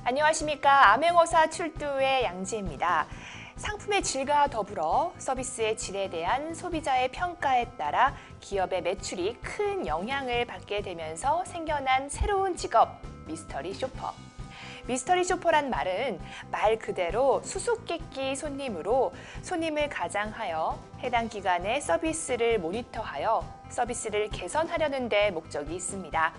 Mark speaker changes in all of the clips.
Speaker 1: 안녕하십니까. 암행어사 출두의 양지입니다. 상품의 질과 더불어 서비스의 질에 대한 소비자의 평가에 따라 기업의 매출이 큰 영향을 받게 되면서 생겨난 새로운 직업, 미스터리 쇼퍼. 미스터리 쇼퍼란 말은 말 그대로 수수께끼 손님으로 손님을 가장하여 해당 기관의 서비스를 모니터하여 서비스를 개선하려는 데 목적이 있습니다.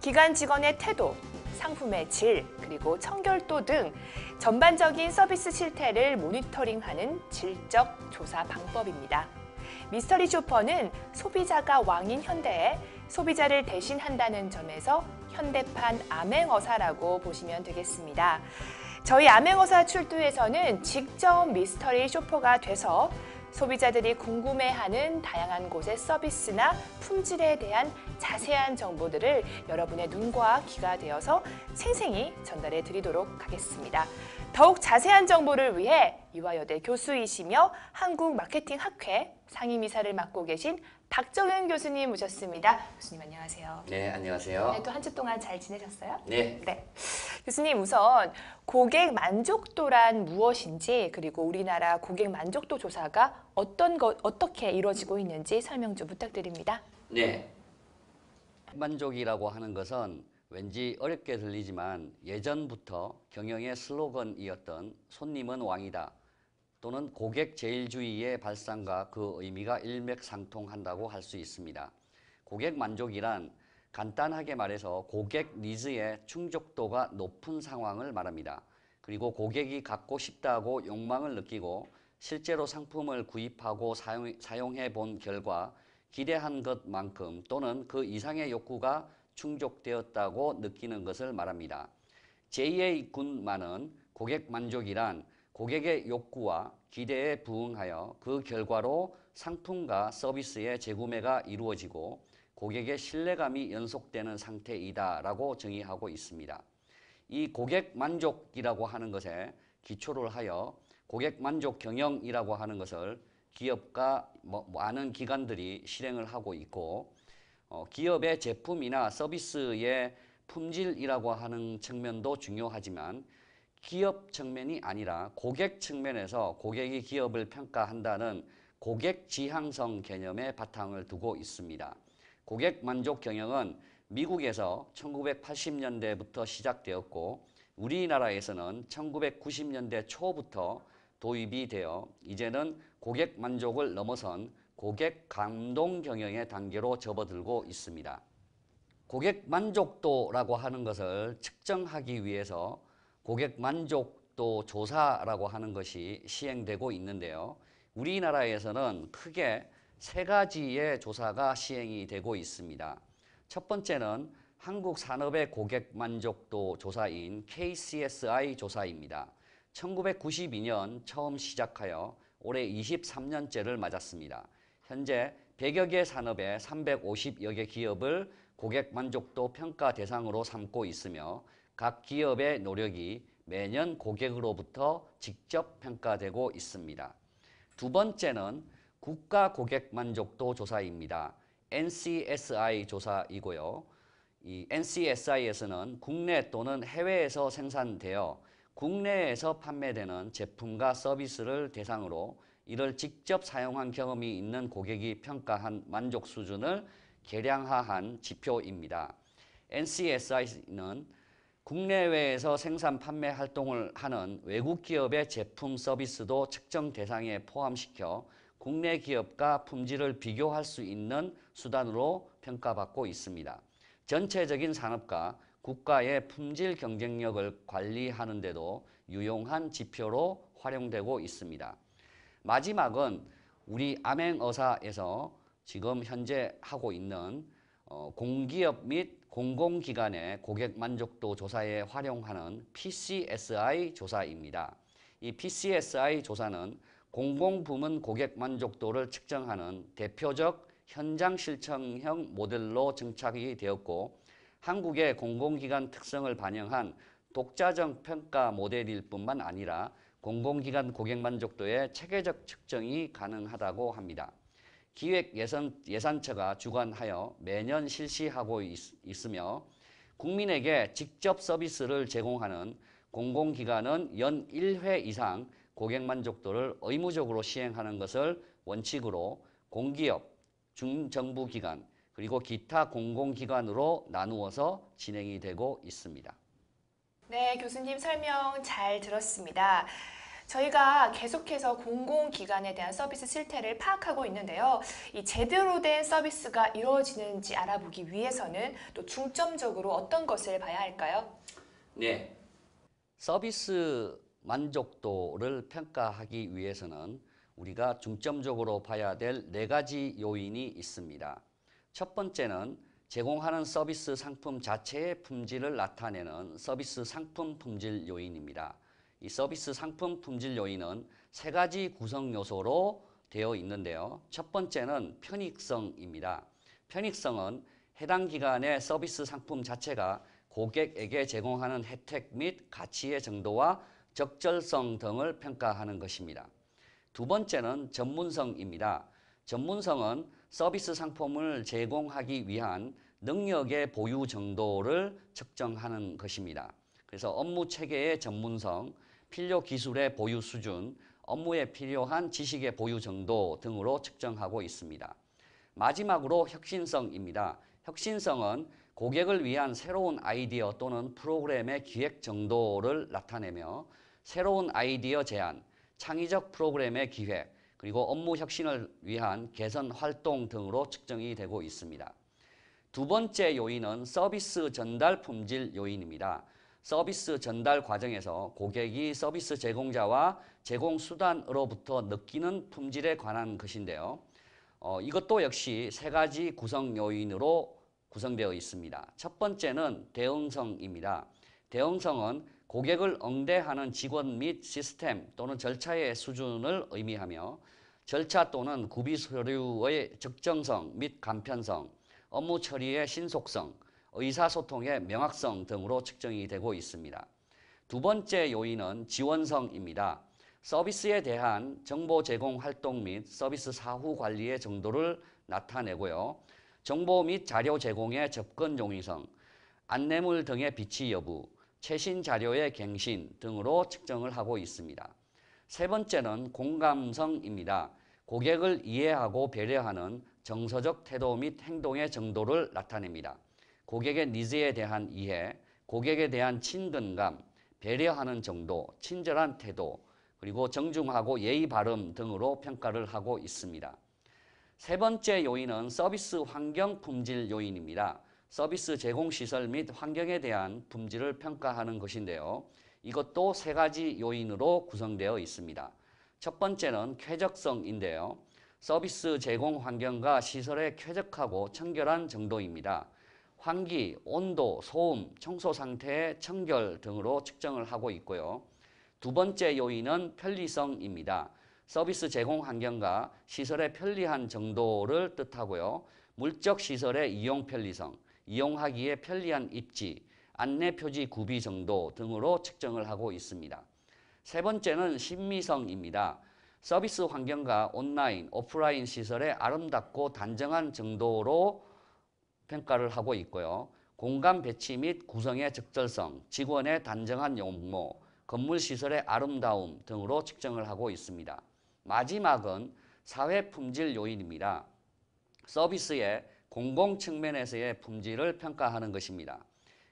Speaker 1: 기관 직원의 태도, 상품의 질, 그리고 청결도 등 전반적인 서비스 실태를 모니터링하는 질적 조사 방법입니다. 미스터리 쇼퍼는 소비자가 왕인 현대에 소비자를 대신한다는 점에서 현대판 암행어사라고 보시면 되겠습니다. 저희 암행어사 출두에서는 직접 미스터리 쇼퍼가 돼서 소비자들이 궁금해하는 다양한 곳의 서비스나 품질에 대한 자세한 정보들을 여러분의 눈과 귀가 되어서 생생히 전달해 드리도록 하겠습니다. 더욱 자세한 정보를 위해 유아여대 교수이시며 한국마케팅학회 상임이사를 맡고 계신 박정은 교수님 모셨습니다. 교수님 안녕하세요.
Speaker 2: 네, 안녕하세요.
Speaker 1: 네, 또 한 주 동안 잘 지내셨어요?
Speaker 2: 네.
Speaker 1: 네. 교수님 우선 고객 만족도란 무엇인지 그리고 우리나라 고객 만족도 조사가 어떻게 이루어지고 있는지 설명 좀 부탁드립니다.
Speaker 2: 네. 만족이라고 하는 것은 왠지 어렵게 들리지만 예전부터 경영의 슬로건이었던 손님은 왕이다 또는 고객 제일주의의 발상과 그 의미가 일맥상통한다고 할 수 있습니다. 고객 만족이란 간단하게 말해서 고객 니즈의 충족도가 높은 상황을 말합니다. 그리고 고객이 갖고 싶다고 욕망을 느끼고 실제로 상품을 구입하고 사용해 본 결과 기대한 것만큼 또는 그 이상의 욕구가 충족되었다고 느끼는 것을 말합니다. 제2의 군만은 고객 만족이란 고객의 욕구와 기대에 부응하여 그 결과로 상품과 서비스의 재구매가 이루어지고 고객의 신뢰감이 연속되는 상태이다라고 정의하고 있습니다. 이 고객 만족이라고 하는 것에 기초를 하여 고객 만족 경영이라고 하는 것을 기업과 많은 기관들이 실행을 하고 있고 기업의 제품이나 서비스의 품질이라고 하는 측면도 중요하지만 기업 측면이 아니라 고객 측면에서 고객이 기업을 평가한다는 고객 지향성 개념의 바탕을 두고 있습니다. 고객 만족 경영은 미국에서 1980년대부터 시작되었고 우리나라에서는 1990년대 초부터 도입이 되어 이제는 고객 만족을 넘어선 고객 감동 경영의 단계로 접어들고 있습니다. 고객 만족도라고 하는 것을 측정하기 위해서 고객 만족도 조사라고 하는 것이 시행되고 있는데요. 우리나라에서는 크게 세 가지의 조사가 시행이 되고 있습니다. 첫 번째는 한국산업의 고객 만족도 조사인 KCSI 조사입니다. 1992년 처음 시작하여 올해 23년째를 맞았습니다. 현재 100여 개 산업의 350여 개 기업을 고객 만족도 평가 대상으로 삼고 있으며 각 기업의 노력이 매년 고객으로부터 직접 평가되고 있습니다. 두 번째는 국가 고객 만족도 조사입니다. NCSI 조사이고요. 이 NCSI에서는 국내 또는 해외에서 생산되어 국내에서 판매되는 제품과 서비스를 대상으로 이를 직접 사용한 경험이 있는 고객이 평가한 만족 수준을 계량화한 지표입니다. NCSI는 국내외에서 생산 판매 활동을 하는 외국 기업의 제품 서비스도 측정 대상에 포함시켜 국내 기업과 품질을 비교할 수 있는 수단으로 평가받고 있습니다. 전체적인 산업과 국가의 품질 경쟁력을 관리하는 데도 유용한 지표로 활용되고 있습니다. 마지막은 우리 암행어사에서 지금 현재 하고 있는 공기업 및 공공기관의 고객 만족도 조사에 활용하는 PCSI 조사입니다. 이 PCSI 조사는 공공부문 고객 만족도를 측정하는 대표적 현장 실천형 모델로 정착이 되었고 한국의 공공기관 특성을 반영한 독자적 평가 모델일 뿐만 아니라 공공기관 고객 만족도의 체계적 측정이 가능하다고 합니다. 기획예산처가 주관하여 매년 실시하고 있으며 국민에게 직접 서비스를 제공하는 공공기관은 연 1회 이상 고객 만족도를 의무적으로 시행하는 것을 원칙으로 공기업, 중정부기관, 그리고 기타 공공기관으로 나누어서 진행이 되고 있습니다.
Speaker 1: 네, 교수님 설명 잘 들었습니다. 저희가 계속해서 공공기관에 대한 서비스 실태를 파악하고 있는데요. 이 제대로 된 서비스가 이루어지는지 알아보기 위해서는 또 중점적으로 어떤 것을 봐야 할까요?
Speaker 2: 네. 서비스 만족도를 평가하기 위해서는 우리가 중점적으로 봐야 될 4가지 요인이 있습니다. 첫 번째는 제공하는 서비스 상품 자체의 품질을 나타내는 서비스 상품 품질 요인입니다. 이 서비스 상품 품질 요인은 3가지 구성 요소로 되어 있는데요. 첫 번째는 편익성입니다. 편익성은 해당 기관의 서비스 상품 자체가 고객에게 제공하는 혜택 및 가치의 정도와 적절성 등을 평가하는 것입니다. 두 번째는 전문성입니다. 전문성은 서비스 상품을 제공하기 위한 능력의 보유 정도를 측정하는 것입니다. 그래서 업무 체계의 전문성, 필요 기술의 보유 수준, 업무에 필요한 지식의 보유 정도 등으로 측정하고 있습니다. 마지막으로 혁신성입니다. 혁신성은 고객을 위한 새로운 아이디어 또는 프로그램의 기획 정도를 나타내며 새로운 아이디어 제안, 창의적 프로그램의 기획, 그리고 업무 혁신을 위한 개선 활동 등으로 측정이 되고 있습니다. 두 번째 요인은 서비스 전달 품질 요인입니다. 서비스 전달 과정에서 고객이 서비스 제공자와 제공 수단으로부터 느끼는 품질에 관한 것인데요. 이것도 역시 3가지 구성 요인으로 구성되어 있습니다. 첫 번째는 대응성입니다. 대응성은 고객을 응대하는 직원 및 시스템 또는 절차의 수준을 의미하며 절차 또는 구비 서류의 적정성 및 간편성, 업무 처리의 신속성, 의사소통의 명확성 등으로 측정이 되고 있습니다. 두 번째 요인은 지원성입니다. 서비스에 대한 정보 제공 활동 및 서비스 사후 관리의 정도를 나타내고요. 정보 및 자료 제공의 접근 용이성, 안내물 등의 비치 여부, 최신 자료의 갱신 등으로 측정을 하고 있습니다. 세 번째는 공감성입니다. 고객을 이해하고 배려하는 정서적 태도 및 행동의 정도를 나타냅니다. 고객의 니즈에 대한 이해, 고객에 대한 친근감, 배려하는 정도, 친절한 태도, 그리고 정중하고 예의 바름 등으로 평가를 하고 있습니다. 세 번째 요인은 서비스 환경 품질 요인입니다. 서비스 제공 시설 및 환경에 대한 품질을 평가하는 것인데요. 이것도 3가지 요인으로 구성되어 있습니다. 첫 번째는 쾌적성인데요. 서비스 제공 환경과 시설의 쾌적하고 청결한 정도입니다. 환기, 온도, 소음, 청소 상태의 청결 등으로 측정을 하고 있고요. 두 번째 요인은 편리성입니다. 서비스 제공 환경과 시설의 편리한 정도를 뜻하고요. 물적 시설의 이용 편리성, 이용하기에 편리한 입지, 안내 표지 구비 정도 등으로 측정을 하고 있습니다. 세 번째는 신미성입니다. 서비스 환경과 온라인, 오프라인 시설의 아름답고 단정한 정도로 평가를 하고 있고요. 공간 배치 및 구성의 적절성, 직원의 단정한 용모, 건물 시설의 아름다움 등으로 측정을 하고 있습니다. 마지막은 사회 품질 요인입니다. 서비스의 공공 측면에서의 품질을 평가하는 것입니다.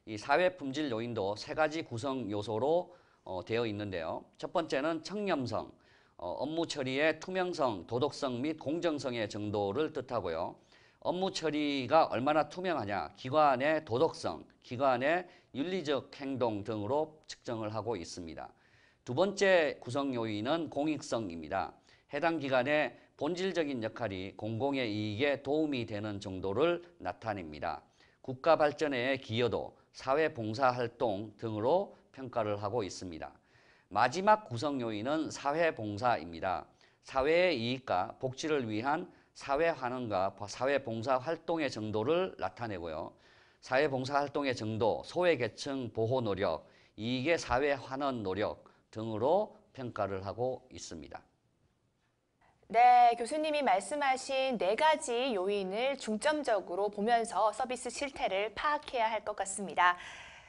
Speaker 2: 이 사회 품질 요인도 3가지 구성 요소로 되어 있는데요. 첫 번째는 청렴성, 업무 처리의 투명성, 도덕성 및 공정성의 정도를 뜻하고요. 업무 처리가 얼마나 투명하냐, 기관의 도덕성, 기관의 윤리적 행동 등으로 측정을 하고 있습니다. 두 번째 구성 요인은 공익성입니다. 해당 기관의 본질적인 역할이 공공의 이익에 도움이 되는 정도를 나타냅니다. 국가 발전의 기여도, 사회 봉사 활동 등으로 평가를 하고 있습니다. 마지막 구성 요인은 사회 봉사입니다. 사회의 이익과 복지를 위한 사회 환원과 사회 봉사 활동의 정도를 나타내고요. 사회 봉사 활동의 정도, 소외계층 보호 노력, 이익의 사회 환원 노력 등으로 평가를 하고 있습니다.
Speaker 1: 네, 교수님이 말씀하신 4가지 요인을 중점적으로 보면서 서비스 실태를 파악해야 할 것 같습니다.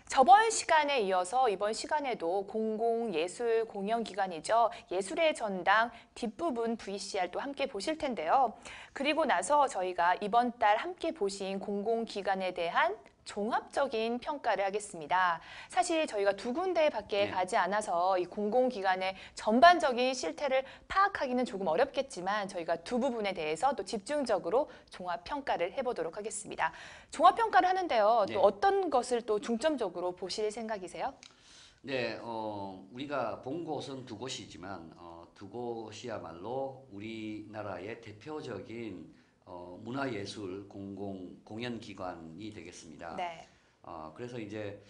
Speaker 1: 저번 시간에 이어서 이번 시간에도 공공예술 공연기관이죠. 예술의 전당 뒷부분 VCR도 함께 보실 텐데요. 그리고 나서 저희가 이번 달 함께 보신 공공기관에 대한 종합적인 평가를 하겠습니다. 사실 저희가 두 군데밖에
Speaker 2: 네.
Speaker 1: 가지 않아서 이 공공기관의 전반적인 실태를 파악하기는 조금 어렵겠지만 저희가 두 부분에 대해서 또 집중적으로 종합평가를 해보도록 하겠습니다. 종합평가를 하는데요.
Speaker 2: 네.
Speaker 1: 또 어떤 것을 또 중점적으로 보실 생각이세요?
Speaker 2: 네, 우리가 본 곳은 두 곳이지만 두 곳이야말로 우리나라의 대표적인 문화예술 공연기관이 되겠습니다.
Speaker 1: 네.
Speaker 2: 그래서 이제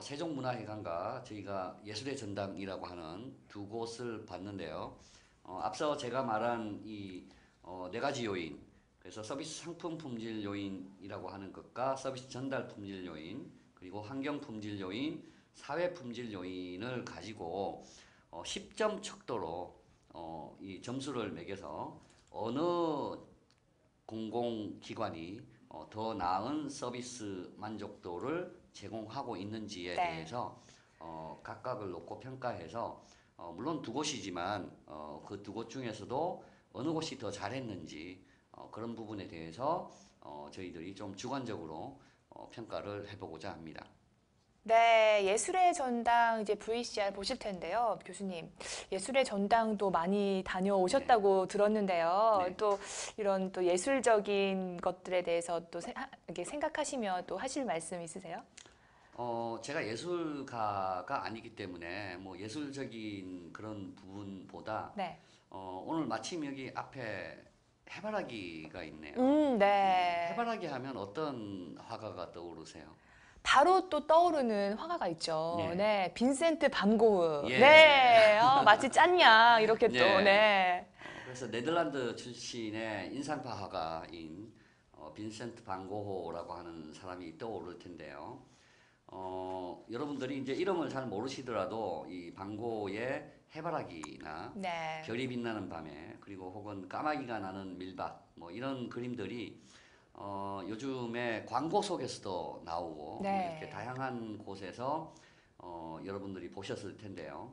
Speaker 2: 세종문화회관과 저희가 예술의 전당이라고 하는 두 곳을 봤는데요. 앞서 제가 말한 이 네 가지 요인, 그래서 서비스 상품 품질 요인이라고 하는 것과 서비스 전달 품질 요인, 그리고 환경 품질 요인, 사회 품질 요인을 가지고 10점 척도로 이 점수를 매겨서 어느 공공기관이 더 나은 서비스 만족도를 제공하고 있는지에
Speaker 1: 네.
Speaker 2: 대해서 각각을 놓고 평가해서 물론 두 곳이지만 그 두 곳 중에서도 어느 곳이 더 잘했는지 그런 부분에 대해서 저희들이 좀 주관적으로 평가를 해보고자 합니다.
Speaker 1: 네, 예술의 전당 이제 VCR 보실 텐데요. 교수님, 예술의 전당도 많이 다녀오셨다고 들었는데요.
Speaker 2: 네.
Speaker 1: 또 이런 또 예술적인 것들에 대해서 또 이렇게 생각하시면 또 하실 말씀 있으세요?
Speaker 2: 제가 예술가가 아니기 때문에 뭐 예술적인 그런 부분보다
Speaker 1: 네.
Speaker 2: 오늘 마침 여기 앞에 해바라기가 있네요.
Speaker 1: 네.
Speaker 2: 해바라기 하면 어떤 화가가 떠오르세요?
Speaker 1: 바로 또 떠오르는 화가가 있죠.
Speaker 2: 네.
Speaker 1: 네, 빈센트 반 고흐.
Speaker 2: 예.
Speaker 1: 네, 마치 짠양 이렇게 또,
Speaker 2: 네.
Speaker 1: 네.
Speaker 2: 그래서 네덜란드 출신의 인상파 화가인 빈센트 반 고흐라고 하는 사람이 떠오를 텐데요. 여러분들이 이제 이름을 잘 모르시더라도 이 반 고흐의 해바라기나
Speaker 1: 네.
Speaker 2: 별이 빛나는 밤에 그리고 혹은 까마귀가 나는 밀밭 뭐 이런 그림들이 요즘에 광고 속에서도 나오고
Speaker 1: 네.
Speaker 2: 이렇게 다양한 곳에서 여러분들이 보셨을 텐데요.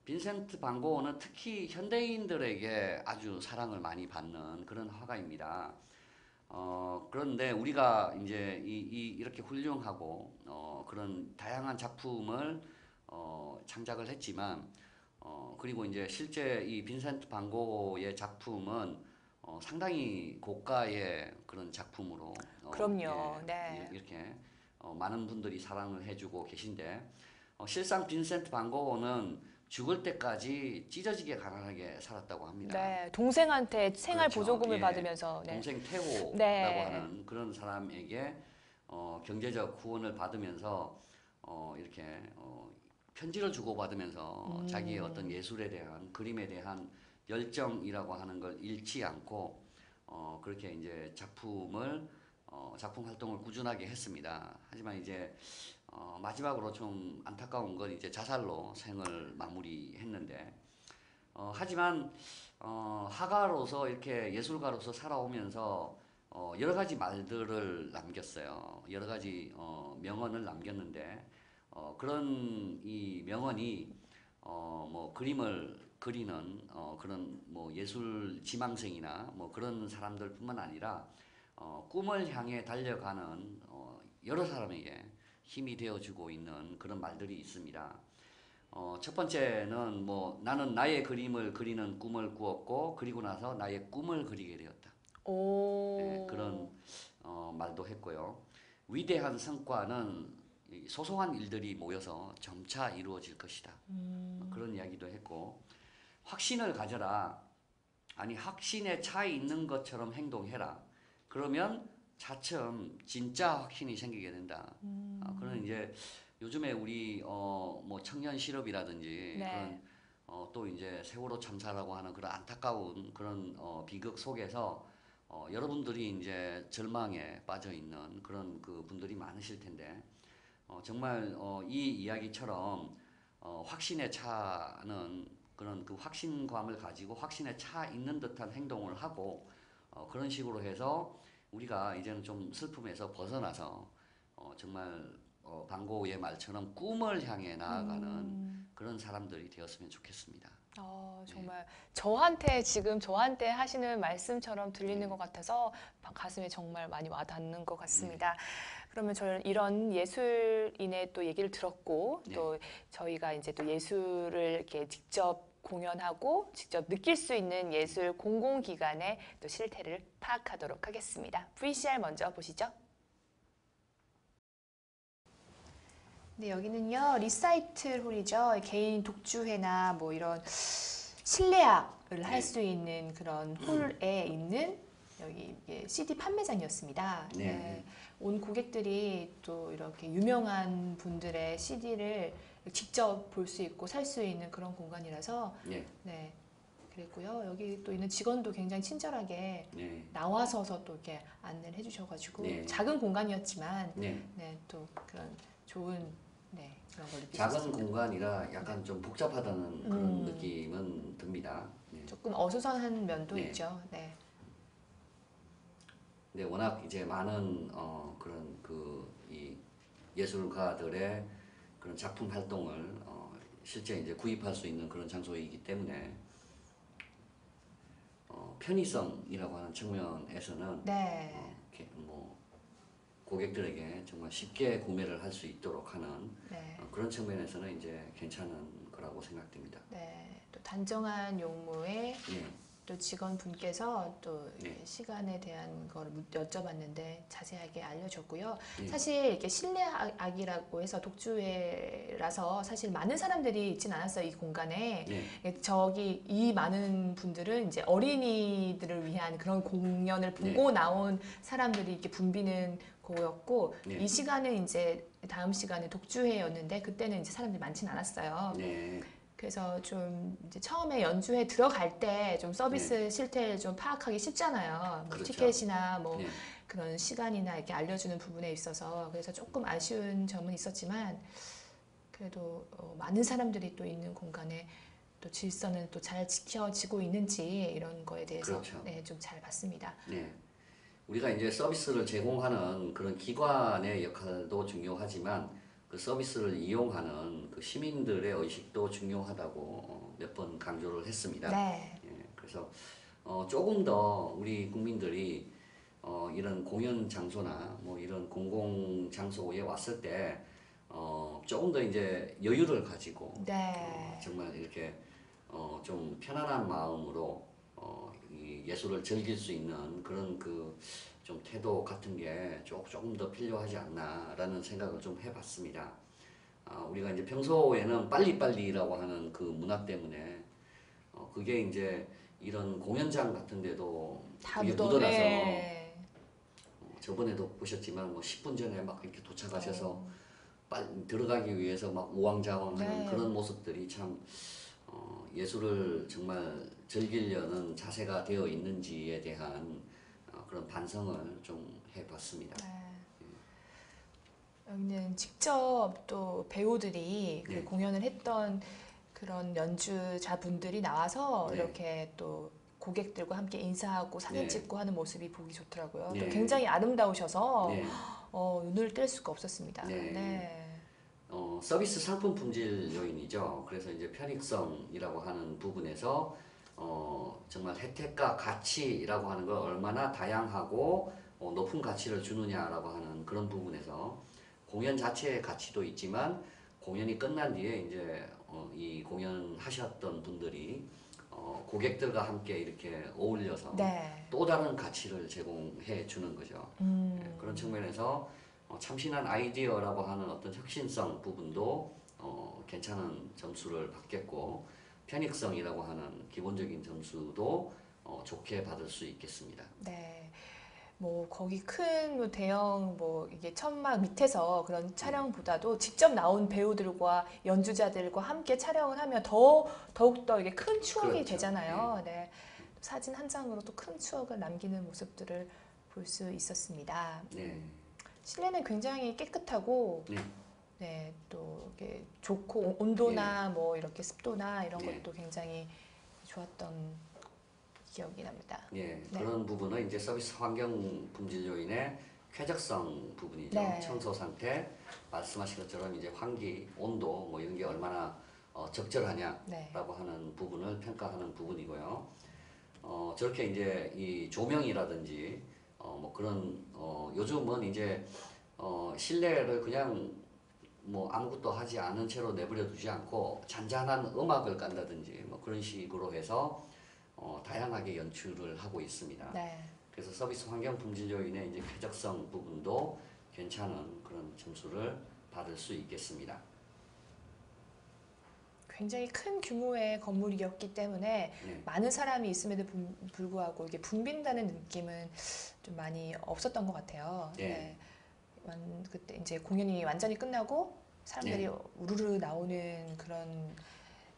Speaker 2: 빈센트 반 고흐는 특히 현대인들에게 아주 사랑을 많이 받는 그런 화가입니다. 그런데 우리가 이제 이렇게 훌륭하고 그런 다양한 작품을 창작을 했지만 그리고 이제 실제 이 빈센트 반 고흐의 작품은 상당히 고가의 그런 작품으로
Speaker 1: 그럼요.
Speaker 2: 예,
Speaker 1: 네.
Speaker 2: 이렇게 많은 분들이 사랑을 해주고 계신데 실상 빈센트 반 고흐는 죽을 때까지 찢어지게 가난하게 살았다고 합니다.
Speaker 1: 네, 동생한테 생활
Speaker 2: 그렇죠.
Speaker 1: 보조금을
Speaker 2: 예.
Speaker 1: 받으면서 네.
Speaker 2: 동생 태호라고
Speaker 1: 네.
Speaker 2: 하는 그런 사람에게 경제적 후원을 받으면서 이렇게 편지를 주고받으면서 자기의 어떤 예술에 대한 그림에 대한 열정이라고 하는 걸 잃지 않고 그렇게 이제 작품 활동을 꾸준하게 했습니다. 하지만 이제 마지막으로 좀 안타까운 건 이제 자살로 생을 마무리했는데 하지만 화가로서 이렇게 예술가로서 살아오면서 여러 가지 말들을 남겼어요. 여러 가지 명언을 남겼는데 그런 이 명언이 뭐 그림을 그리는 그런 뭐 예술 지망생이나 뭐 그런 사람들뿐만 아니라 꿈을 향해 달려가는 여러 사람에게 힘이 되어주고 있는 그런 말들이 있습니다. 첫 번째는 뭐 나는 나의 그림을 그리는 꿈을 꾸었고 그리고 나서 나의 꿈을 그리게 되었다.
Speaker 1: 오.
Speaker 2: 네, 그런 말도 했고요. 위대한 성과는 이 소소한 일들이 모여서 점차 이루어질 것이다. 그런 이야기도 했고 확신을 가져라. 아니 확신에 차 있는 것처럼 행동해라. 그러면 차츰 진짜 확신이 생기게 된다. 그런 이제 요즘에 우리 뭐 청년 실업이라든지
Speaker 1: 네.
Speaker 2: 그런 또 이제 세월호 참사라고 하는 그런 안타까운 그런 비극 속에서 여러분들이 이제 절망에 빠져 있는 그런 그 분들이 많으실 텐데 정말 이 이야기처럼 확신에 차는 그런 그 확신감을 가지고 확신에 차 있는 듯한 행동을 하고 그런 식으로 해서 우리가 이제는 좀 슬픔에서 벗어나서 정말 방고우의 말처럼 꿈을 향해 나아가는 그런 사람들이 되었으면 좋겠습니다.
Speaker 1: 정말 저한테 하시는 말씀처럼 들리는
Speaker 2: 네.
Speaker 1: 것 같아서 가슴에 정말 많이 와닿는 것 같습니다. 그러면 저는 이런 예술인의 또 얘기를 들었고
Speaker 2: 네.
Speaker 1: 또 저희가 이제 또 예술을 이렇게 직접 공연하고 직접 느낄 수 있는 예술 공공기관의 또 실태를 파악하도록 하겠습니다. VCR 먼저 보시죠. 네, 여기는요 리사이틀 홀이죠. 개인 독주회나 뭐 이런 실내악을 할 수 있는 그런 홀에 있는 여기 이게 CD 판매장이었습니다.
Speaker 2: 네.
Speaker 1: 네, 온 고객들이 또 이렇게 유명한 분들의 CD를 직접 볼 수 있고 살 수 있는 그런 공간이라서
Speaker 2: 네.
Speaker 1: 네, 그랬고요. 여기 또 있는 직원도 굉장히 친절하게
Speaker 2: 네.
Speaker 1: 나와서서 또 이렇게 안내를 해주셔가지고
Speaker 2: 네.
Speaker 1: 작은 공간이었지만
Speaker 2: 네.
Speaker 1: 네, 또 그런 좋은 그런 걸 느낄 수
Speaker 2: 작은
Speaker 1: 있었습니다.
Speaker 2: 공간이라 약간 좀 복잡하다는 그런 느낌은 듭니다. 네.
Speaker 1: 조금 어수선한 면도
Speaker 2: 네.
Speaker 1: 있죠. 네.
Speaker 2: 근데 워낙 이제 많은 그런 이 예술가들의 그런 작품 활동을 실제 이제 구입할 수 있는 그런 장소이기 때문에 편의성이라고 하는 측면에서는
Speaker 1: 네.
Speaker 2: 뭐 고객들에게 정말 쉽게 구매를 할 수 있도록 하는
Speaker 1: 네.
Speaker 2: 그런 측면에서는 이제 괜찮은 거라고 생각됩니다.
Speaker 1: 네. 또 단정한 용무에
Speaker 2: 네.
Speaker 1: 또 직원분께서 또
Speaker 2: 네.
Speaker 1: 시간에 대한 걸 여쭤봤는데 자세하게 알려줬고요.
Speaker 2: 네.
Speaker 1: 사실 이렇게 실내악이라고 해서 독주회라서 사실 많은 사람들이 있진 않았어요, 이 공간에.
Speaker 2: 네.
Speaker 1: 저기 이 많은 분들은 이제 어린이들을 위한 그런 공연을 보고
Speaker 2: 네.
Speaker 1: 나온 사람들이 이렇게 붐비는 거였고
Speaker 2: 네.
Speaker 1: 이 시간은 이제 다음 시간에 독주회였는데 그때는 이제 사람들이 많진 않았어요.
Speaker 2: 네.
Speaker 1: 그래서 좀 이제 처음에 연주회 들어갈 때 좀 서비스 실태를 좀 파악하기 쉽잖아요. 뭐
Speaker 2: 그렇죠.
Speaker 1: 티켓이나 뭐
Speaker 2: 네.
Speaker 1: 그런 시간이나 이렇게 알려주는 부분에 있어서 그래서 조금 아쉬운 점은 있었지만 그래도 많은 사람들이 또 있는 공간에 또 질서는 또 잘 지켜지고 있는지 이런 거에 대해서
Speaker 2: 그렇죠.
Speaker 1: 네, 좀 잘 봤습니다.
Speaker 2: 네. 우리가 이제 서비스를 제공하는 그런 기관의 역할도 중요하지만 그 서비스를 이용하는 그 시민들의 의식도 중요하다고 몇 번 강조를 했습니다.
Speaker 1: 네.
Speaker 2: 예, 그래서 조금 더 우리 국민들이 이런 공연 장소나 뭐 이런 공공 장소에 왔을 때 조금 더 이제 여유를 가지고
Speaker 1: 네.
Speaker 2: 정말 이렇게 좀 편안한 마음으로 이 예술을 즐길 수 있는 그런 좀 태도 같은 게 조금 더 필요하지 않나라는 생각을 좀 해봤습니다. 우리가 이제 평소에는 빨리빨리라고 하는 그 문화 때문에 그게 이제 이런 공연장 같은 데도
Speaker 1: 다
Speaker 2: 그게 묻어나서
Speaker 1: 네.
Speaker 2: 저번에도 보셨지만 뭐 10분 전에 막 이렇게 도착하셔서 빨리 들어가기 위해서 막 우왕좌왕하는
Speaker 1: 네.
Speaker 2: 그런 모습들이 참 예술을 정말 즐기려는 자세가 되어 있는지에 대한 그런 반성을 좀 해봤습니다.
Speaker 1: 네. 여기는 직접 또 배우들이
Speaker 2: 네.
Speaker 1: 그 공연을 했던 그런 연주자분들이 나와서
Speaker 2: 네.
Speaker 1: 이렇게 또 고객들과 함께 인사하고 사진
Speaker 2: 네.
Speaker 1: 찍고 하는 모습이 보기 좋더라고요.
Speaker 2: 네.
Speaker 1: 또 굉장히 아름다우셔서
Speaker 2: 네.
Speaker 1: 눈을 뗄 수가 없었습니다.
Speaker 2: 네.
Speaker 1: 네.
Speaker 2: 서비스 상품 품질 요인이죠. 그래서 이제 편익성이라고 하는 부분에서 정말 혜택과 가치라고 하는 걸 얼마나 다양하고 높은 가치를 주느냐라고 하는 그런 부분에서 공연 자체의 가치도 있지만 공연이 끝난 뒤에 이제 이 공연하셨던 분들이 고객들과 함께 이렇게 어울려서
Speaker 1: 네.
Speaker 2: 또 다른 가치를 제공해 주는 거죠. 예, 그런 측면에서 참신한 아이디어라고 하는 어떤 혁신성 부분도 괜찮은 점수를 받겠고 편익성이라고 하는 기본적인 점수도 좋게 받을 수 있겠습니다.
Speaker 1: 네. 뭐 거기 큰 뭐 대형 뭐 이게 천막 밑에서 그런 촬영보다도 직접 나온 배우들과 연주자들과 함께 촬영을 하면 더욱더 이게 큰 추억이
Speaker 2: 그렇죠.
Speaker 1: 되잖아요. 네. 사진 한 장으로 또 큰 추억을 남기는 모습들을 볼 수 있었습니다.
Speaker 2: 네.
Speaker 1: 실내는 굉장히 깨끗하고
Speaker 2: 네.
Speaker 1: 네, 또 이렇게 좋고 온도나 뭐 이렇게 습도나 이런
Speaker 2: 네.
Speaker 1: 것도 굉장히 좋았던 기억이 납니다.
Speaker 2: 예,
Speaker 1: 네.
Speaker 2: 그런 부분은 이제 서비스 환경 품질 요인의 쾌적성 부분이죠.
Speaker 1: 네.
Speaker 2: 청소 상태, 말씀하신 것처럼 이제 환기, 온도 뭐 이런 게 얼마나 적절하냐라고
Speaker 1: 네.
Speaker 2: 하는 부분을 평가하는 부분이고요. 저렇게 이제 이 조명이라든지 뭐 그런 요즘은 이제 실내를 그냥 뭐 아무것도 하지 않은 채로 내버려 두지 않고 잔잔한 음악을 깐다든지 뭐 그런 식으로 해서 다양하게 연출을 하고 있습니다.
Speaker 1: 네.
Speaker 2: 그래서 서비스 환경 품질 요인의 이제 쾌적성 부분도 괜찮은 그런 점수를 받을 수 있겠습니다.
Speaker 1: 굉장히 큰 규모의 건물이었기 때문에
Speaker 2: 네.
Speaker 1: 많은 사람이 있음에도 불구하고 이게 붐빈다는 느낌은 좀 많이 없었던 것 같아요.
Speaker 2: 네.
Speaker 1: 네. 그때 이제 공연이 완전히 끝나고 사람들이
Speaker 2: 네.
Speaker 1: 우르르 나오는 그런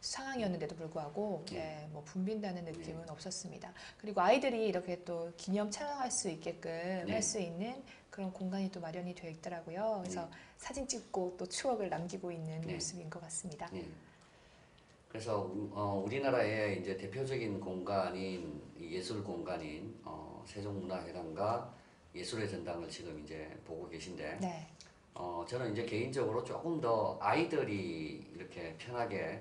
Speaker 1: 상황이었는데도 불구하고
Speaker 2: 네.
Speaker 1: 네, 뭐 붐빈다는 느낌은 없었습니다. 그리고 아이들이 이렇게 또 기념 촬영할 수 있게끔
Speaker 2: 네.
Speaker 1: 할 수 있는 그런 공간이 또 마련이 되어 있더라고요. 그래서
Speaker 2: 네.
Speaker 1: 사진 찍고 또 추억을 남기고 있는
Speaker 2: 네.
Speaker 1: 모습인 것 같습니다.
Speaker 2: 네. 그래서 우리나라의 이제 대표적인 공간인 예술 공간인 세종문화회관과 예술의 전당을 지금 이제 보고 계신데
Speaker 1: 네.
Speaker 2: 저는 이제 개인적으로 조금 더 아이들이 이렇게 편하게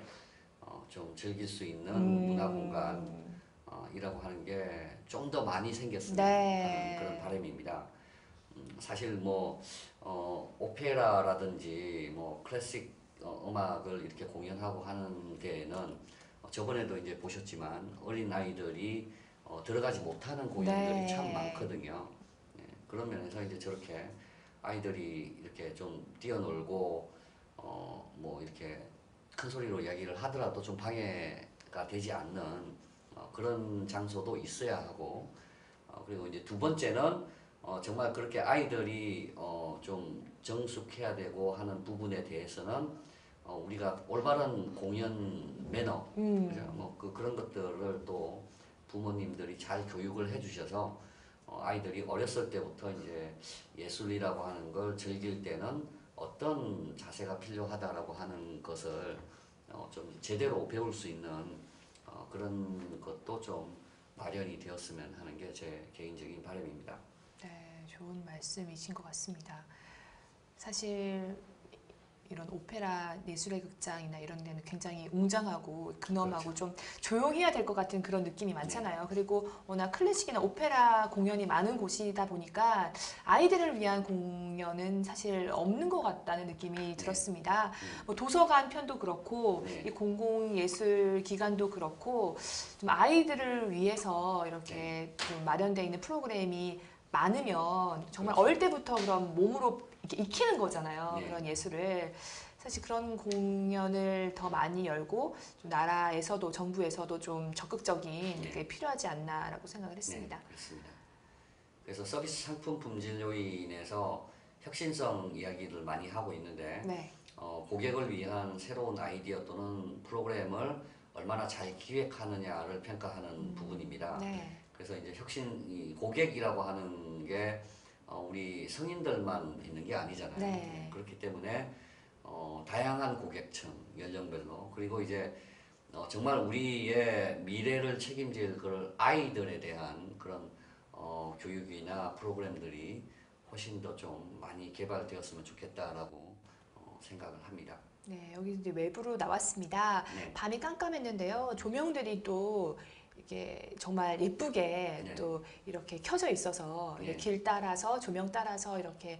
Speaker 2: 좀 즐길 수 있는 문화 공간이라고 하는 게 좀 더 많이 생겼으면
Speaker 1: 네.
Speaker 2: 하는 그런 바람입니다. 사실 뭐 오페라라든지 뭐 클래식 음악을 이렇게 공연하고 하는 데에는 저번에도 이제 보셨지만 어린 아이들이 들어가지 못하는 공연들이
Speaker 1: 네.
Speaker 2: 참 많거든요. 네, 그런 면에서 이제 저렇게 아이들이 이렇게 좀 뛰어놀고 뭐 이렇게 큰 소리로 이야기를 하더라도 좀 방해가 되지 않는 그런 장소도 있어야 하고 그리고 이제 두 번째는 정말 그렇게 아이들이 좀 정숙해야 되고 하는 부분에 대해서는 우리가 올바른 공연 매너, 그죠? 뭐 그런 것들을 또 부모님들이 잘 교육을 해주셔서 아이들이 어렸을 때부터 이제 예술이라고 하는 걸 즐길 때는 어떤 자세가 필요하다라고 하는 것을 좀 제대로 배울 수 있는 그런 것도 좀 마련이 되었으면 하는 게 제 개인적인 바람입니다.
Speaker 1: 네, 좋은 말씀이신 것 같습니다. 사실 이런 오페라 예술의 극장이나 이런 데는 굉장히 웅장하고 근엄하고
Speaker 2: 그렇죠.
Speaker 1: 좀 조용해야 될 것 같은 그런 느낌이 많잖아요. 그리고 워낙 클래식이나 오페라 공연이 많은 곳이다 보니까 아이들을 위한 공연은 사실 없는 것 같다는 느낌이 들었습니다. 뭐 도서관 편도 그렇고
Speaker 2: 네.
Speaker 1: 이 공공예술 기관도 그렇고 좀 아이들을 위해서 이렇게 좀 마련되어 있는 프로그램이 많으면 정말
Speaker 2: 그렇죠.
Speaker 1: 어릴 때부터 그런 몸으로 이렇게 익히는 거잖아요.
Speaker 2: 네.
Speaker 1: 그런 예술을. 사실 그런 공연을 더 많이 열고 좀 나라에서도 정부에서도 좀 적극적인
Speaker 2: 네.
Speaker 1: 게 필요하지 않나라고 생각을 했습니다.
Speaker 2: 네, 그렇습니다. 그래서 서비스 상품 품질 요인에서 혁신성 이야기를 많이 하고 있는데
Speaker 1: 네.
Speaker 2: 고객을 위한 새로운 아이디어 또는 프로그램을 얼마나 잘 기획하느냐를 평가하는 부분입니다.
Speaker 1: 네.
Speaker 2: 그래서 이제 이 고객이라고 하는 게 우리 성인들만 있는 게 아니잖아요.
Speaker 1: 네.
Speaker 2: 그렇기 때문에 다양한 고객층, 연령별로 그리고 이제 정말 우리의 미래를 책임질 그런 아이들에 대한 그런 교육이나 프로그램들이 훨씬 더 좀 많이 개발되었으면 좋겠다라고 생각을 합니다.
Speaker 1: 네, 여기 이제 외부로 나왔습니다.
Speaker 2: 네.
Speaker 1: 밤이 깜깜했는데요. 조명들이 또 이게 정말 예쁘게
Speaker 2: 네.
Speaker 1: 또 이렇게 켜져 있어서
Speaker 2: 네.
Speaker 1: 이렇게 길 따라서 조명 따라서 이렇게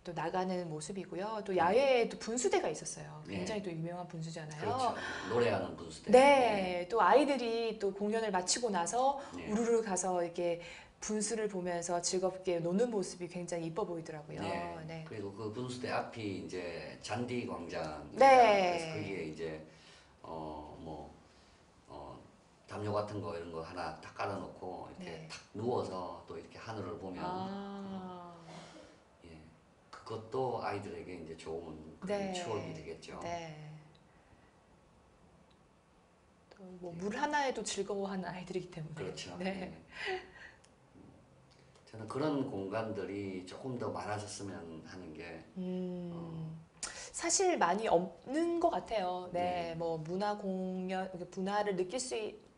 Speaker 1: 또 나가는 모습이고요. 또 야외에 또 분수대가 있었어요.
Speaker 2: 네.
Speaker 1: 굉장히 또 유명한 분수잖아요.
Speaker 2: 그렇죠. 노래하는 분수대.
Speaker 1: 네, 또 아이들이 또 공연을 마치고 나서
Speaker 2: 네.
Speaker 1: 우르르 가서 이렇게 분수를 보면서 즐겁게 노는 모습이 굉장히 이뻐 보이더라고요.
Speaker 2: 네.
Speaker 1: 네.
Speaker 2: 그리고 그 분수대 앞이 이제 잔디 광장.
Speaker 1: 네.
Speaker 2: 그래서 거기에 이제 뭐 담요 같은 거 이런 거 하나 딱 깔아놓고 이렇게
Speaker 1: 네.
Speaker 2: 탁 누워서 또 이렇게 하늘을 보면 예, 그것도 아이들에게 이제 좋은 그런
Speaker 1: 네.
Speaker 2: 추억이 되겠죠.
Speaker 1: 네. 또 뭐 물 하나에도 즐거워하는 아이들이기 때문에.
Speaker 2: 그렇죠.
Speaker 1: 네.
Speaker 2: 네. 저는 그런 공간들이 조금 더 많아졌으면 하는 게
Speaker 1: 사실 많이 없는 것 같아요. 네,
Speaker 2: 네.
Speaker 1: 뭐 문화 공연, 문화를 느낄 수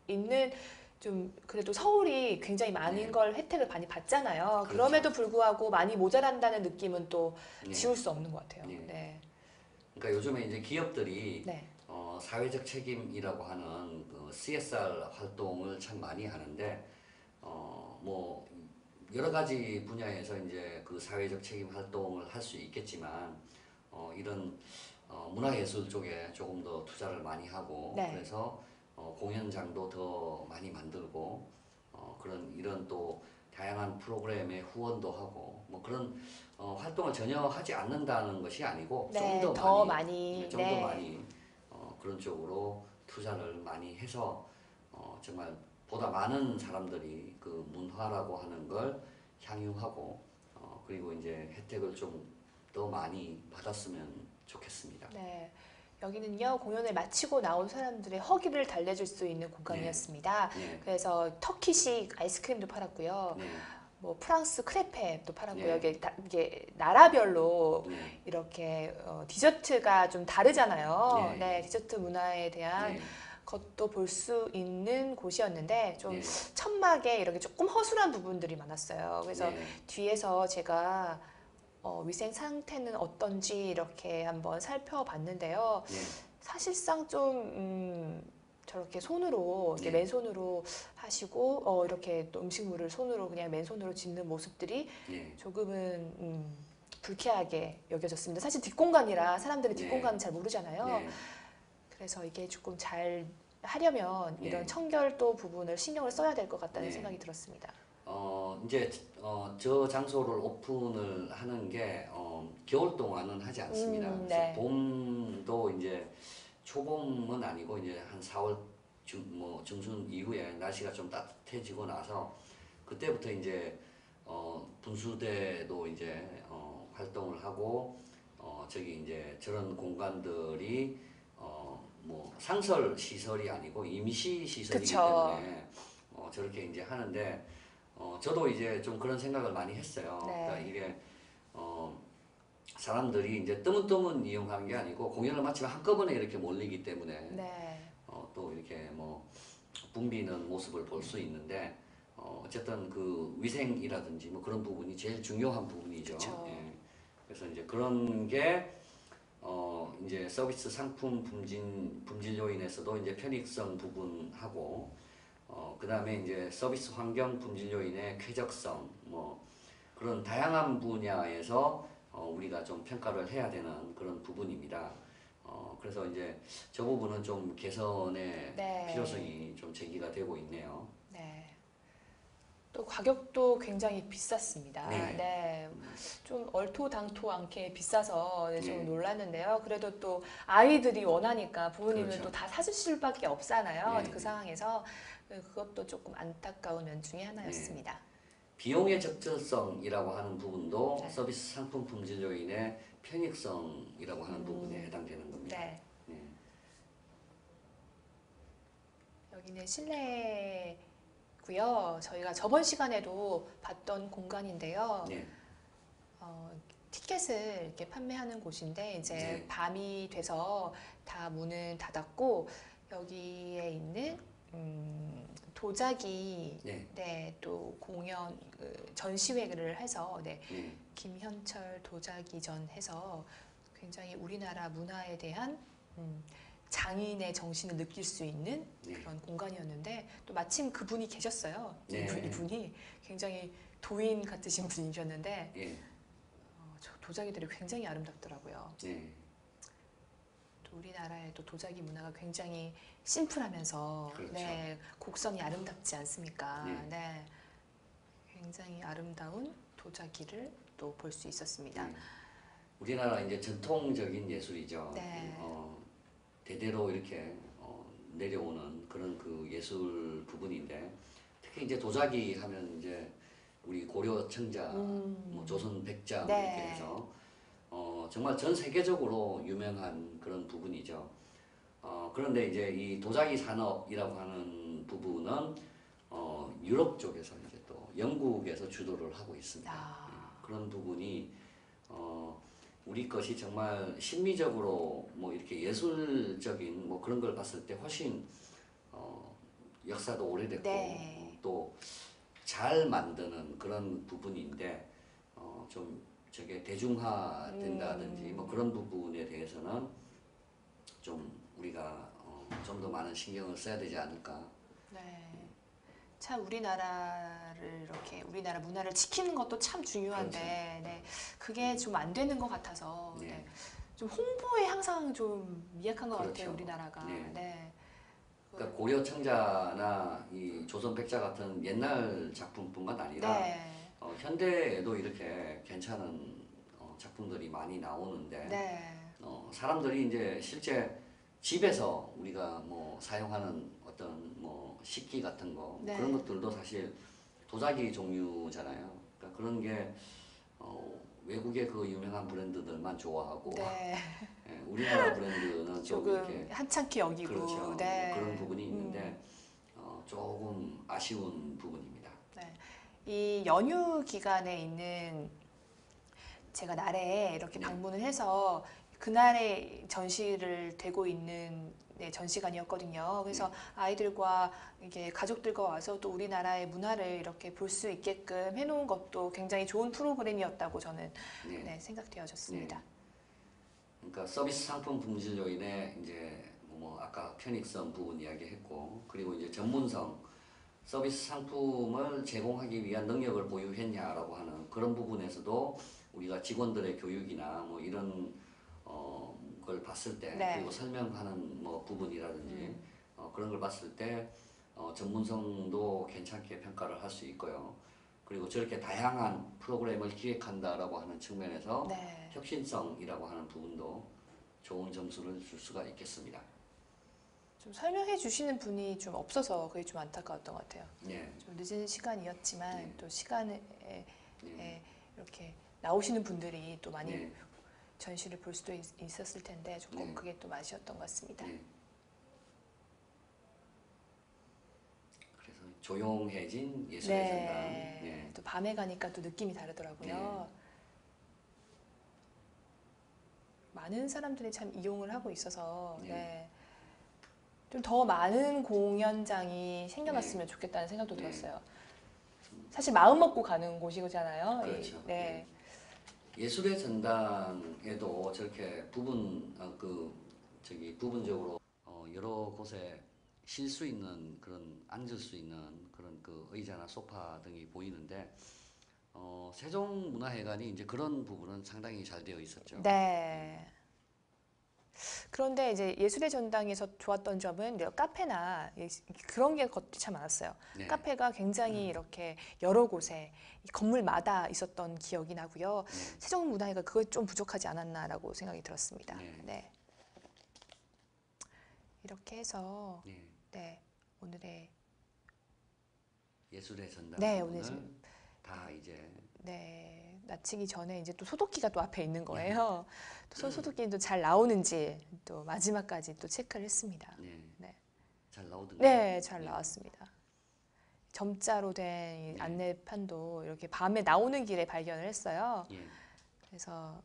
Speaker 1: 있는 좀 그래도 서울이 굉장히 많은
Speaker 2: 네.
Speaker 1: 걸 혜택을 많이 받잖아요.
Speaker 2: 그렇죠.
Speaker 1: 그럼에도 불구하고 많이 모자란다는 느낌은 또
Speaker 2: 네.
Speaker 1: 지울 수 없는 것 같아요.
Speaker 2: 네.
Speaker 1: 네.
Speaker 2: 그러니까 요즘에 이제 기업들이
Speaker 1: 네.
Speaker 2: 사회적 책임이라고 하는 그 CSR 활동을 참 많이 하는데 뭐 여러 가지 분야에서 이제 그 사회적 책임 활동을 할 수 있겠지만 이런 문화예술 쪽에 조금 더 투자를 많이 하고
Speaker 1: 네.
Speaker 2: 그래서 공연장도 더 많이 만들고 그런 이런 또 다양한 프로그램에 후원도 하고 뭐 그런 활동을 전혀 하지 않는다는 것이 아니고
Speaker 1: 네,
Speaker 2: 좀
Speaker 1: 더 많이.
Speaker 2: 좀 더
Speaker 1: 네.
Speaker 2: 많이 그런 쪽으로 투자를 많이 해서 정말 보다 많은 사람들이 그 문화라고 하는 걸 향유하고 그리고 이제 혜택을 좀 더 많이 받았으면 좋겠습니다.
Speaker 1: 네. 여기는요, 공연을 마치고 나온 사람들의 허기를 달래줄 수 있는 공간이었습니다.
Speaker 2: 네.
Speaker 1: 그래서 터키식 아이스크림도 팔았고요.
Speaker 2: 네.
Speaker 1: 뭐 프랑스 크레페도 팔았고요.
Speaker 2: 네.
Speaker 1: 이게 나라별로
Speaker 2: 네.
Speaker 1: 이렇게 디저트가 좀 다르잖아요.
Speaker 2: 네.
Speaker 1: 네, 디저트 문화에 대한
Speaker 2: 네.
Speaker 1: 것도 볼 수 있는 곳이었는데 좀
Speaker 2: 네.
Speaker 1: 천막에 이렇게 조금 허술한 부분들이 많았어요. 그래서
Speaker 2: 네.
Speaker 1: 뒤에서 제가 위생 상태는 어떤지 이렇게 한번 살펴봤는데요.
Speaker 2: 네.
Speaker 1: 사실상 좀 저렇게 손으로 이렇게
Speaker 2: 네.
Speaker 1: 맨손으로 하시고 이렇게 또 음식물을 손으로 그냥 맨손으로 짚는 모습들이
Speaker 2: 네.
Speaker 1: 조금은 불쾌하게 여겨졌습니다. 사실 뒷공간이라 사람들이
Speaker 2: 네.
Speaker 1: 뒷공간은 잘 모르잖아요.
Speaker 2: 네.
Speaker 1: 그래서 이게 조금 잘 하려면
Speaker 2: 네.
Speaker 1: 이런 청결도 부분을 신경을 써야 될 것 같다는
Speaker 2: 네.
Speaker 1: 생각이 들었습니다.
Speaker 2: 이제 저 장소를 오픈을 하는 게 겨울 동안은 하지 않습니다. 그래서
Speaker 1: 네.
Speaker 2: 봄도 이제 초봄은 아니고 이제 한 4월 중순 이후에 날씨가 좀 따뜻해지고 나서 그때부터 이제 분수대도 이제 활동을 하고 저기 이제 저런 공간들이 뭐 상설 시설이 아니고 임시 시설이기
Speaker 1: 그쵸.
Speaker 2: 때문에 저렇게 이제 하는데 저도 이제 좀 그런 생각을 많이 했어요.
Speaker 1: 네.
Speaker 2: 그러니까 이게 사람들이 이제 뜨문뜨문 이용하는 게 아니고 공연을 마치면 한꺼번에 이렇게 몰리기 때문에
Speaker 1: 네.
Speaker 2: 또 이렇게 뭐 붐비는 모습을 볼 수 있는데 어쨌든 그 위생이라든지 뭐 그런 부분이 제일 중요한 부분이죠.
Speaker 1: 그쵸.
Speaker 2: 예. 그래서 이제 그런 게 이제 서비스 상품 품질 요인에서도 이제 편익성 부분하고 그 다음에 이제 서비스 환경 품질 요인의 쾌적성 뭐 그런 다양한 분야에서 우리가 좀 평가를 해야 되는 그런 부분입니다. 그래서 이제 저 부분은 좀 개선의
Speaker 1: 네.
Speaker 2: 필요성이 좀 제기가 되고 있네요.
Speaker 1: 네. 또 가격도 굉장히 비쌌습니다.
Speaker 2: 네.
Speaker 1: 네. 좀 얼토당토 않게 비싸서 좀
Speaker 2: 네.
Speaker 1: 놀랐는데요. 그래도 또 아이들이 원하니까 부모님은
Speaker 2: 그렇죠.
Speaker 1: 또 다 사주실 밖에 없잖아요.
Speaker 2: 네.
Speaker 1: 그 상황에서 그것도 조금 안타까운 면 중에 하나였습니다.
Speaker 2: 비용의 적절성이라고 하는 부분도
Speaker 1: 네.
Speaker 2: 서비스 상품 품질 요인의 편익성이라고 하는 부분에 해당되는 겁니다.
Speaker 1: 네.
Speaker 2: 네.
Speaker 1: 여기는 실내고요. 저희가 저번 시간에도 봤던 공간인데요.
Speaker 2: 네.
Speaker 1: 티켓을 이렇게 판매하는 곳인데 이제
Speaker 2: 네.
Speaker 1: 밤이 돼서 다 문은 닫았고 여기에 있는 도자기
Speaker 2: 네.
Speaker 1: 네, 또 공연 전시회를 해서 네,
Speaker 2: 네.
Speaker 1: 김현철 도자기전 해서 굉장히 우리나라 문화에 대한 장인의 정신을 느낄 수 있는
Speaker 2: 네.
Speaker 1: 그런 공간이었는데 또 마침 그분이 계셨어요.
Speaker 2: 네.
Speaker 1: 이분이 굉장히 도인 같으신 분이셨는데
Speaker 2: 예.
Speaker 1: 저 도자기들이 굉장히 아름답더라고요.
Speaker 2: 네.
Speaker 1: 또 우리나라의 또 도자기 문화가 굉장히 심플하면서
Speaker 2: 그렇죠.
Speaker 1: 네, 곡선이 아름답지 않습니까?
Speaker 2: 네.
Speaker 1: 네. 굉장히 아름다운 도자기를 또 볼 수 있었습니다.
Speaker 2: 네. 우리나라 이제 전통적인 예술이죠.
Speaker 1: 네.
Speaker 2: 대대로 이렇게 내려오는 그런 그 예술 부분인데 특히 이제 도자기 하면 이제 우리 고려 청자, 뭐 조선 백자
Speaker 1: 네.
Speaker 2: 이렇게 해서 정말 전 세계적으로 유명한 그런 부분이죠. 그런데 이제 이 도자기 산업이라고 하는 부분은 유럽 쪽에서 이제 또 영국에서 주도를 하고 있습니다. 그런 부분이 우리 것이 정말 심미적으로 뭐 이렇게 예술적인 뭐 그런 걸 봤을 때 훨씬 역사도 오래됐고
Speaker 1: 네.
Speaker 2: 또 잘 만드는 그런 부분인데 좀 저게 대중화된다든지 뭐 그런 부분에 대해서는 좀 우리가 좀 더 많은 신경을 써야 되지 않을까.
Speaker 1: 네. 참 우리나라를 이렇게 우리나라 문화를 지키는 것도 참 중요한데
Speaker 2: 그렇죠.
Speaker 1: 네. 그게 좀 안 되는 것 같아서
Speaker 2: 네.
Speaker 1: 네. 좀 홍보에 항상 좀 미약한 것
Speaker 2: 그렇죠.
Speaker 1: 같아요 우리나라가.
Speaker 2: 네.
Speaker 1: 네.
Speaker 2: 그러니까 고려 청자나 이 조선 백자 같은 옛날 작품뿐만 아니라
Speaker 1: 네.
Speaker 2: 현대에도 이렇게 괜찮은 작품들이 많이 나오는데
Speaker 1: 네.
Speaker 2: 사람들이 이제 실제 집에서 우리가 뭐 사용하는 어떤 뭐 식기 같은 거
Speaker 1: 네.
Speaker 2: 그런 것들도 사실 도자기 종류잖아요. 그러니까 그런 게 외국의 그 유명한 브랜드들만 좋아하고
Speaker 1: 네.
Speaker 2: 예, 우리나라 브랜드는 좀
Speaker 1: 조금
Speaker 2: 이렇게
Speaker 1: 한참게 여기고
Speaker 2: 그렇죠. 뭐
Speaker 1: 네.
Speaker 2: 그런 부분이 있는데 조금 아쉬운 부분입니다.
Speaker 1: 네. 이 연휴 기간에 있는 제가 나래에 이렇게
Speaker 2: 네.
Speaker 1: 방문을 해서 그날에 전시를 되고 있는 네, 전시관이었거든요. 그래서
Speaker 2: 네.
Speaker 1: 아이들과 이게 가족들과 와서 또 우리나라의 문화를 이렇게 볼 수 있게끔 해놓은 것도 굉장히 좋은 프로그램이었다고 저는
Speaker 2: 네.
Speaker 1: 네, 생각되어졌습니다.
Speaker 2: 그러니까 서비스 상품 품질 요인에 이제 뭐 아까 편익성 부분 이야기했고 그리고 이제 전문성 서비스 상품을 제공하기 위한 능력을 보유했냐라고 하는 그런 부분에서도 우리가 직원들의 교육이나 뭐 이런 걸 봤을 때
Speaker 1: 네.
Speaker 2: 그리고 설명하는 뭐 부분이라든지 그런 걸 봤을 때 전문성도 괜찮게 평가를 할 수 있고요. 그리고 저렇게 다양한 프로그램을 기획한다라고 하는 측면에서
Speaker 1: 네.
Speaker 2: 혁신성이라고 하는 부분도 좋은 점수를 줄 수가 있겠습니다.
Speaker 1: 좀 설명해 주시는 분이 좀 없어서 그게 좀 안타까웠던 것 같아요.
Speaker 2: 네.
Speaker 1: 좀 늦은 시간이었지만
Speaker 2: 네.
Speaker 1: 또 시간에
Speaker 2: 네.
Speaker 1: 이렇게 나오시는 분들이 또 많이
Speaker 2: 네.
Speaker 1: 전시를 볼 수도 있었을 텐데 조금
Speaker 2: 네.
Speaker 1: 그게 또 아쉬웠던 것 같습니다.
Speaker 2: 네. 그래서 조용해진 예술의 전당. 네.
Speaker 1: 또 밤에 가니까 또 느낌이 다르더라고요. 많은 사람들이 참 이용을 하고 있어서
Speaker 2: 네.
Speaker 1: 네. 좀 더 많은 공연장이 생겨났으면
Speaker 2: 네.
Speaker 1: 좋겠다는 생각도
Speaker 2: 네.
Speaker 1: 들었어요. 사실 마음 먹고 가는 곳이잖아요.
Speaker 2: 그렇죠.
Speaker 1: 네.
Speaker 2: 예술의 전당에도 저렇게 부분적으로 여러 곳에 쉴 수 있는 그런 앉을 수 있는 그런 그 의자나 소파 등이 보이는데 세종문화회관이 이제 그런 부분은 상당히 잘 되어 있었죠.
Speaker 1: 네. 그런데 이제 예술의 전당에서 좋았던 점은 카페나 그런 게 참 많았어요.
Speaker 2: 네.
Speaker 1: 카페가 굉장히 이렇게 여러 곳에 이 건물마다 있었던 기억이 나고요.
Speaker 2: 네.
Speaker 1: 세종문화회가 그거 좀 부족하지 않았나라고 생각이 들었습니다.
Speaker 2: 네.
Speaker 1: 네. 이렇게 해서
Speaker 2: 네.
Speaker 1: 네, 오늘의
Speaker 2: 예술의 전당
Speaker 1: 네,
Speaker 2: 부분을
Speaker 1: 오늘
Speaker 2: 다 이제
Speaker 1: 네, 마치기 전에 이제 또 소독기가 또 앞에 있는 거예요. 또 소독기도 잘 나오는지 또 마지막까지 또 체크를 했습니다.
Speaker 2: 네.
Speaker 1: 네.
Speaker 2: 잘 나오던가요?
Speaker 1: 네, 잘 나왔습니다. 점자로 된 이
Speaker 2: 네.
Speaker 1: 안내판도 이렇게 밤에 나오는 길에 발견을 했어요.
Speaker 2: 예.
Speaker 1: 그래서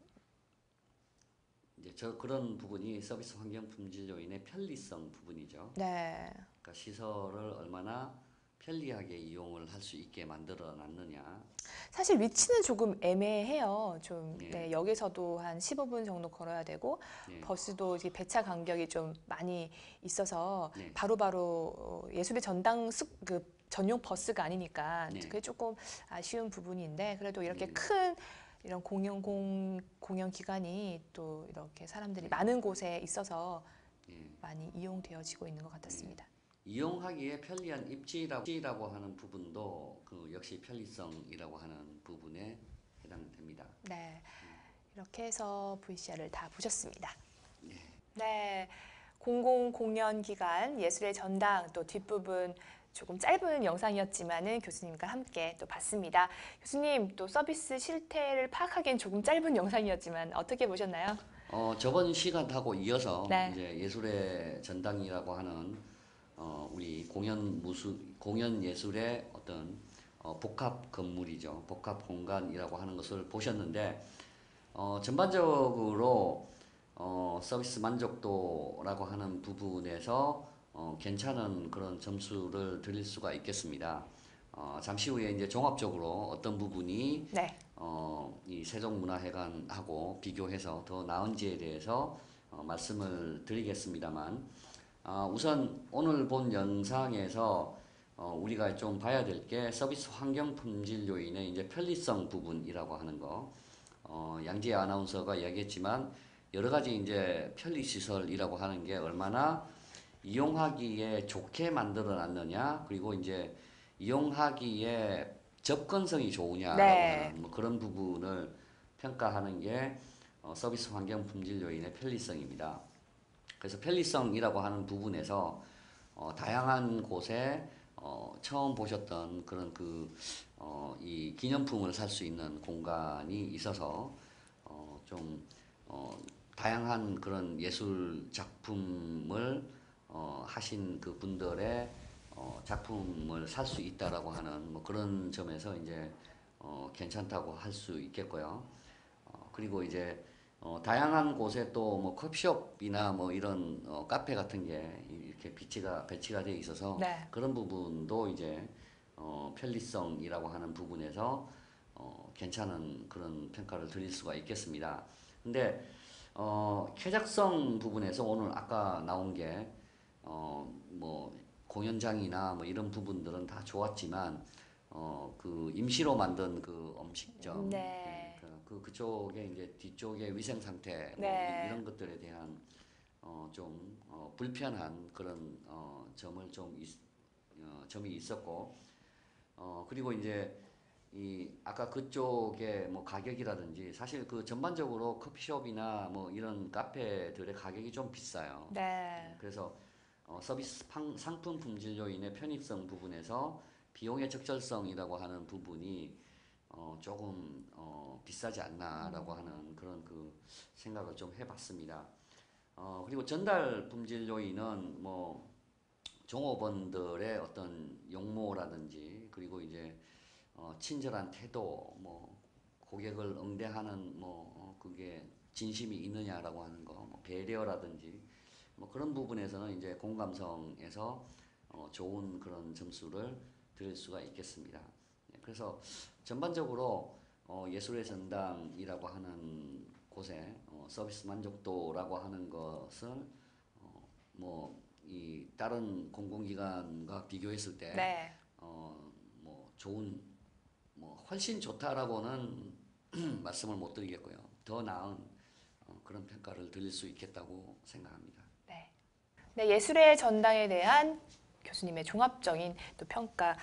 Speaker 2: 이제 그런 부분이 서비스 환경 품질 요인의 편리성 부분이죠.
Speaker 1: 네,
Speaker 2: 그러니까 시설을 얼마나 편리하게 이용을 할 수 있게 만들어 놨느냐.
Speaker 1: 사실 위치는 조금 애매해요. 좀
Speaker 2: 네.
Speaker 1: 네, 역에서도 한 15분 정도 걸어야 되고
Speaker 2: 네.
Speaker 1: 버스도 이제 배차 간격이 좀 많이 있어서
Speaker 2: 네.
Speaker 1: 바로바로 예술의 전당 그 전용 버스가 아니니까
Speaker 2: 네.
Speaker 1: 그게 조금 아쉬운 부분인데 그래도 이렇게
Speaker 2: 네.
Speaker 1: 큰 이런 공연 기간이 또 이렇게 사람들이 많은 곳에 있어서
Speaker 2: 예.
Speaker 1: 많이 이용되어지고 있는 것 같았습니다.
Speaker 2: 이용하기에 편리한 입지라고 하는 부분도 그 역시 편리성이라고 하는 부분에 해당됩니다.
Speaker 1: 네, 이렇게 해서 VCR을 다 보셨습니다.
Speaker 2: 네.
Speaker 1: 네, 공공공연 기간 예술의 전당 또 뒷부분 조금 짧은 영상이었지만은 교수님과 함께 또 봤습니다. 교수님 또 서비스 실태를 파악하기엔 조금 짧은 영상이었지만 어떻게 보셨나요?
Speaker 2: 저번 시간하고 이어서
Speaker 1: 네.
Speaker 2: 이제 예술의 전당이라고 하는 우리 공연 예술의 어떤 복합 건물이죠. 복합 공간이라고 하는 것을 보셨는데 전반적으로 서비스 만족도라고 하는 부분에서 괜찮은 그런 점수를 드릴 수가 있겠습니다. 잠시 후에 이제 종합적으로 어떤 부분이
Speaker 1: 네.
Speaker 2: 이 세종문화회관하고 비교해서 더 나은지에 대해서 말씀을 드리겠습니다만, 우선 오늘 본 영상에서 우리가 좀 봐야 될 게 서비스 환경 품질 요인의 이제 편리성 부분이라고 하는 거. 양지혜 아나운서가 이야기했지만 여러 가지 이제 편리 시설이라고 하는 게 얼마나 이용하기에 좋게 만들어 놨느냐, 그리고 이제 이용하기에 접근성이 좋으냐라고
Speaker 1: 네.
Speaker 2: 하는 뭐 그런 부분을 평가하는 게 서비스 환경 품질 요인의 편리성입니다. 그래서 편리성이라고 하는 부분에서 다양한 곳에 처음 보셨던 그런 이 기념품을 살 수 있는 공간이 있어서 좀 다양한 그런 예술 작품을 하신 그 분들의 작품을 살 수 있다라고 하는 뭐 그런 점에서 이제 괜찮다고 할 수 있겠고요. 그리고 이제 다양한 곳에 또 뭐 커피숍이나 뭐 이런 카페 같은 게 이렇게 배치가 되어 있어서
Speaker 1: 네.
Speaker 2: 그런 부분도 이제 편리성이라고 하는 부분에서 괜찮은 그런 평가를 드릴 수가 있겠습니다. 근데 쾌적성 부분에서 오늘 아까 나온 게 뭐 공연장이나 뭐 이런 부분들은 다 좋았지만 그 임시로 만든 그 음식점,
Speaker 1: 네.
Speaker 2: 그쪽에 이제 뒤쪽의 위생 상태 뭐
Speaker 1: 네.
Speaker 2: 이런 것들에 대한 좀 불편한 그런 점이 있었고, 그리고 이제 이 아까 그쪽에 뭐 가격이라든지 사실 그 전반적으로 커피숍이나 뭐 이런 카페들의 가격이 좀 비싸요.
Speaker 1: 네.
Speaker 2: 그래서 서비스 상품 품질 요인의 편의성 부분에서 비용의 적절성이라고 하는 부분이 조금 비싸지 않나라고 하는 그런 그 생각을 좀 해봤습니다. 그리고 전달 품질 요인은 뭐 종업원들의 어떤 용모라든지, 그리고 이제 친절한 태도, 뭐 고객을 응대하는 그게 진심이 있느냐라고 하는 거, 뭐 배려라든지 뭐 그런 부분에서는 이제 공감성에서 좋은 그런 점수를 드릴 수가 있겠습니다. 그래서 전반적으로 예술의 전당이라고 하는 곳에 서비스 만족도라고 하는 것을 뭐 이 다른 공공기관과 비교했을 때
Speaker 1: 네.
Speaker 2: 뭐 좋은 뭐 훨씬 좋다라고는 말씀을 못 드리겠고요. 더 나은 그런 평가를 드릴 수 있겠다고 생각합니다.
Speaker 1: 네. 네, 예술의 전당에 대한 교수님의 종합적인 또 평가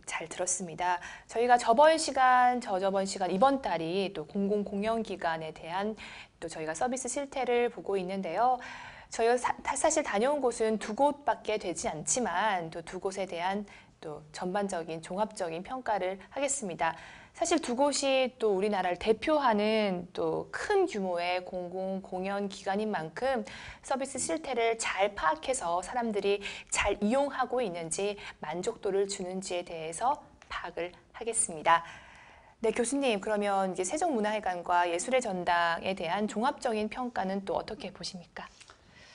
Speaker 1: 잘 들었습니다. 저희가 저번 시간, 저저번 시간, 이번 달이 또 공공공연기관에 대한 또 저희가 서비스 실태를 보고 있는데요. 저희가 사실 다녀온 곳은 두 곳밖에 되지 않지만 또 두 곳에 대한 또 전반적인 종합적인 평가를 하겠습니다. 사실 두 곳이 또 우리나라를 대표하는 또 큰 규모의 공공공연 기관인 만큼 서비스 실태를 잘 파악해서 사람들이 잘 이용하고 있는지 만족도를 주는지에 대해서 파악을 하겠습니다. 네, 교수님, 그러면 이제 세종문화회관과 예술의 전당에 대한 종합적인 평가는 또 어떻게 보십니까?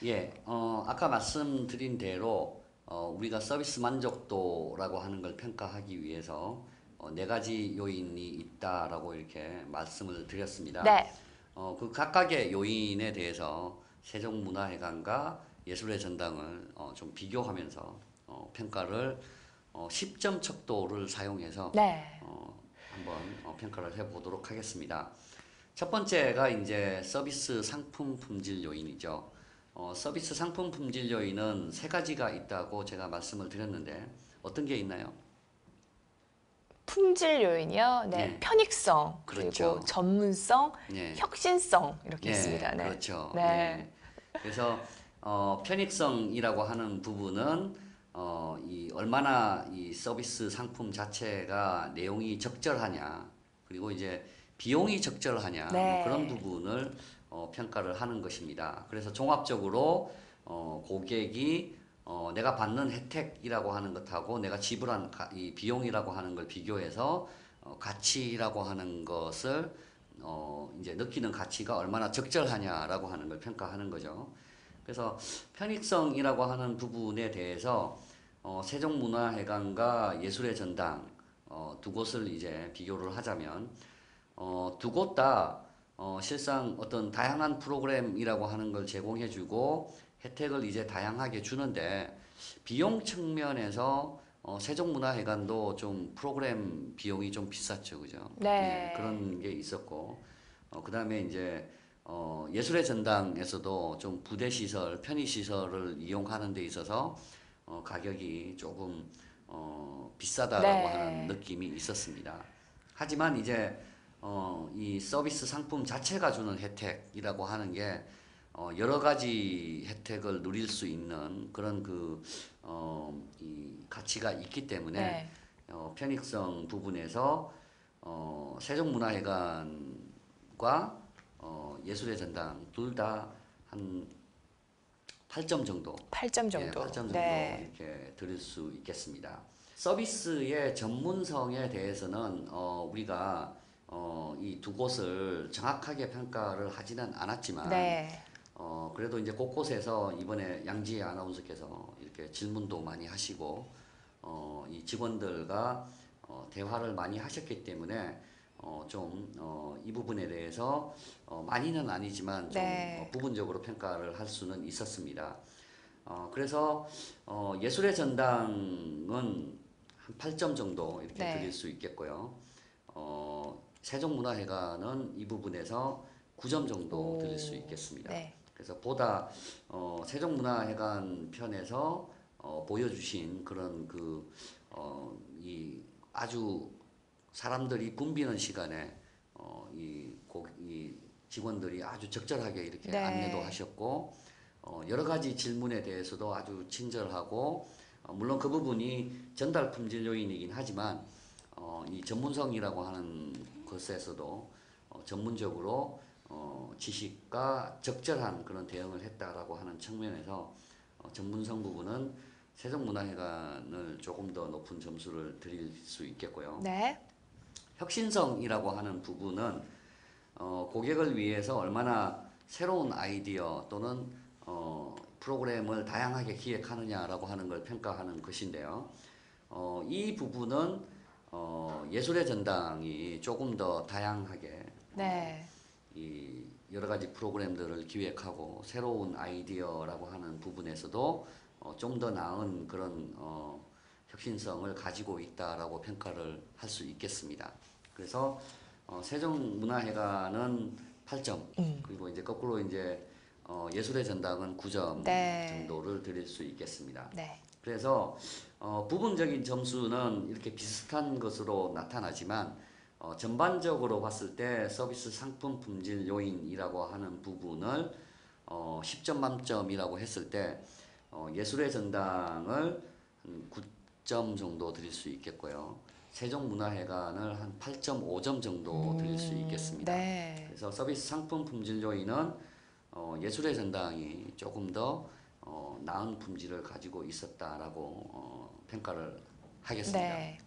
Speaker 2: 예, 아까 말씀드린 대로 우리가 서비스 만족도라고 하는 걸 평가하기 위해서 네 가지 요인이 있다라고 이렇게 말씀을 드렸습니다.
Speaker 1: 네.
Speaker 2: 그 각각의 요인에 대해서 세종문화회관과 예술의 전당을 좀 비교하면서 평가를 10점 척도를 사용해서
Speaker 1: 네.
Speaker 2: 한번 평가를 해보도록 하겠습니다. 첫 번째가 이제 서비스 상품 품질 요인이죠. 서비스 상품 품질 요인은 세 가지가 있다고 제가 말씀을 드렸는데 어떤 게 있나요?
Speaker 1: 품질 요인이요. 네.
Speaker 2: 네.
Speaker 1: 편익성,
Speaker 2: 그렇죠.
Speaker 1: 그리고 전문성,
Speaker 2: 네.
Speaker 1: 혁신성 이렇게 있습니다. 네.
Speaker 2: 그렇죠.
Speaker 1: 네.
Speaker 2: 네. 그래서 편익성이라고 하는 부분은 이 얼마나 이 서비스 상품 자체가 내용이 적절하냐, 그리고 이제 비용이 적절하냐,
Speaker 1: 네.
Speaker 2: 뭐 그런 부분을 평가를 하는 것입니다. 그래서 종합적으로 고객이 내가 받는 혜택이라고 하는 것하고 내가 지불한 이 비용이라고 하는 걸 비교해서 가치라고 하는 것을 이제 느끼는 가치가 얼마나 적절하냐라고 하는 걸 평가하는 거죠. 그래서 편익성이라고 하는 부분에 대해서 세종문화회관과 예술의 전당 두 곳을 이제 비교를 하자면 두 곳 다 실상 어떤 다양한 프로그램이라고 하는 걸 제공해주고 혜택을 이제 다양하게 주는데 비용 측면에서 세종문화회관도 좀 프로그램 비용이 좀 비쌌죠, 그죠?
Speaker 1: 네.
Speaker 2: 예, 그런 게 있었고 그다음에 이제 예술의 전당에서도 좀 부대 시설, 편의 시설을 이용하는 데 있어서 가격이 조금 비싸다라고 하는
Speaker 1: 네.
Speaker 2: 느낌이 있었습니다. 하지만 이제 이 서비스 상품 자체가 주는 혜택이라고 하는 게 여러 가지 혜택을 누릴 수 있는 그런 이 가치가 있기 때문에
Speaker 1: 네.
Speaker 2: 편익성 부분에서 세종문화회관과 예술의 전당 둘 다 한 8점 정도,
Speaker 1: 8점
Speaker 2: 예,
Speaker 1: 정도.
Speaker 2: 8점 정도
Speaker 1: 네.
Speaker 2: 이렇게 드릴 수 있겠습니다. 서비스의 전문성에 대해서는 우리가 이 두 곳을 정확하게 평가를 하지는 않았지만
Speaker 1: 네.
Speaker 2: 그래도 이제 곳곳에서 이번에 양지혜 아나운서께서 이렇게 질문도 많이 하시고 이 직원들과 대화를 많이 하셨기 때문에 좀 이 부분에 대해서 많이는 아니지만 좀
Speaker 1: 네.
Speaker 2: 부분적으로 평가를 할 수는 있었습니다. 그래서 예술의 전당은 한 8점 정도 이렇게
Speaker 1: 네.
Speaker 2: 드릴 수 있겠고요. 세종문화회관은 이 부분에서 9점 정도 드릴 수 있겠습니다.
Speaker 1: 네.
Speaker 2: 그래서 보다 세종문화회관 편에서 보여주신 그런 이 아주 사람들이 붐비는 시간에 이 직원들이 아주 적절하게 이렇게
Speaker 1: 네.
Speaker 2: 안내도 하셨고 여러 가지 질문에 대해서도 아주 친절하고 물론 그 부분이 전달 품질 요인이긴 하지만 이 전문성이라고 하는 것에서도 전문적으로 지식과 적절한 그런 대응을 했다라고 하는 측면에서 전문성 부분은 세종문화회관을 조금 더 높은 점수를 드릴 수 있겠고요.
Speaker 1: 네.
Speaker 2: 혁신성이라고 하는 부분은 고객을 위해서 얼마나 새로운 아이디어 또는 프로그램을 다양하게 기획하느냐라고 하는 걸 평가하는 것인데요. 이 부분은 예술의 전당이 조금 더 다양하게
Speaker 1: 네.
Speaker 2: 이 여러 가지 프로그램들을 기획하고 새로운 아이디어라고 하는 부분에서도 좀 더 나은 그런 혁신성을 가지고 있다라고 평가를 할 수 있겠습니다. 그래서 세종문화회관은 8점 그리고 이제 거꾸로 이제 예술의 전당은 9점
Speaker 1: 네.
Speaker 2: 정도를 드릴 수 있겠습니다.
Speaker 1: 네.
Speaker 2: 그래서 부분적인 점수는 이렇게 비슷한 것으로 나타나지만 전반적으로 봤을 때 서비스 상품 품질 요인이라고 하는 부분을 10점 만점이라고 했을 때 예술의 전당을 한 9점 정도 드릴 수 있겠고요. 세종문화회관을 한 8.5점 정도 드릴 수 있겠습니다.
Speaker 1: 네.
Speaker 2: 그래서 서비스 상품 품질 요인은 예술의 전당이 조금 더 나은 품질을 가지고 있었다라고 평가를 하겠습니다.
Speaker 1: 네.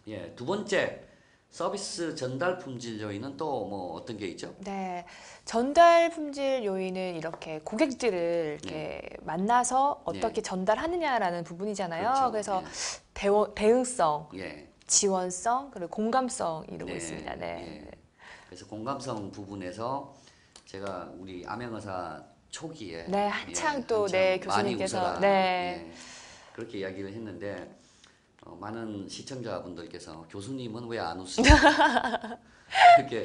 Speaker 2: 예, 두 번째 서비스 전달 품질 요인은 또 뭐 어떤 게 있죠?
Speaker 1: 네. 전달 품질 요인은 이렇게 고객들을 이렇게 만나서 어떻게 전달하느냐라는 부분이잖아요.
Speaker 2: 그렇죠.
Speaker 1: 그래서 대응성,
Speaker 2: 예,
Speaker 1: 지원성, 그리고 공감성 이루고
Speaker 2: 네,
Speaker 1: 있습니다. 네.
Speaker 2: 예. 그래서 공감성 부분에서 제가 우리 암행어사 초기에
Speaker 1: 네, 한창 또
Speaker 2: 한참
Speaker 1: 네,
Speaker 2: 많이
Speaker 1: 교수님께서
Speaker 2: 웃어라,
Speaker 1: 네.
Speaker 2: 예, 그렇게 이야기를 했는데 많은 시청자분들께서 교수님은 왜 안 웃으시죠? 이렇게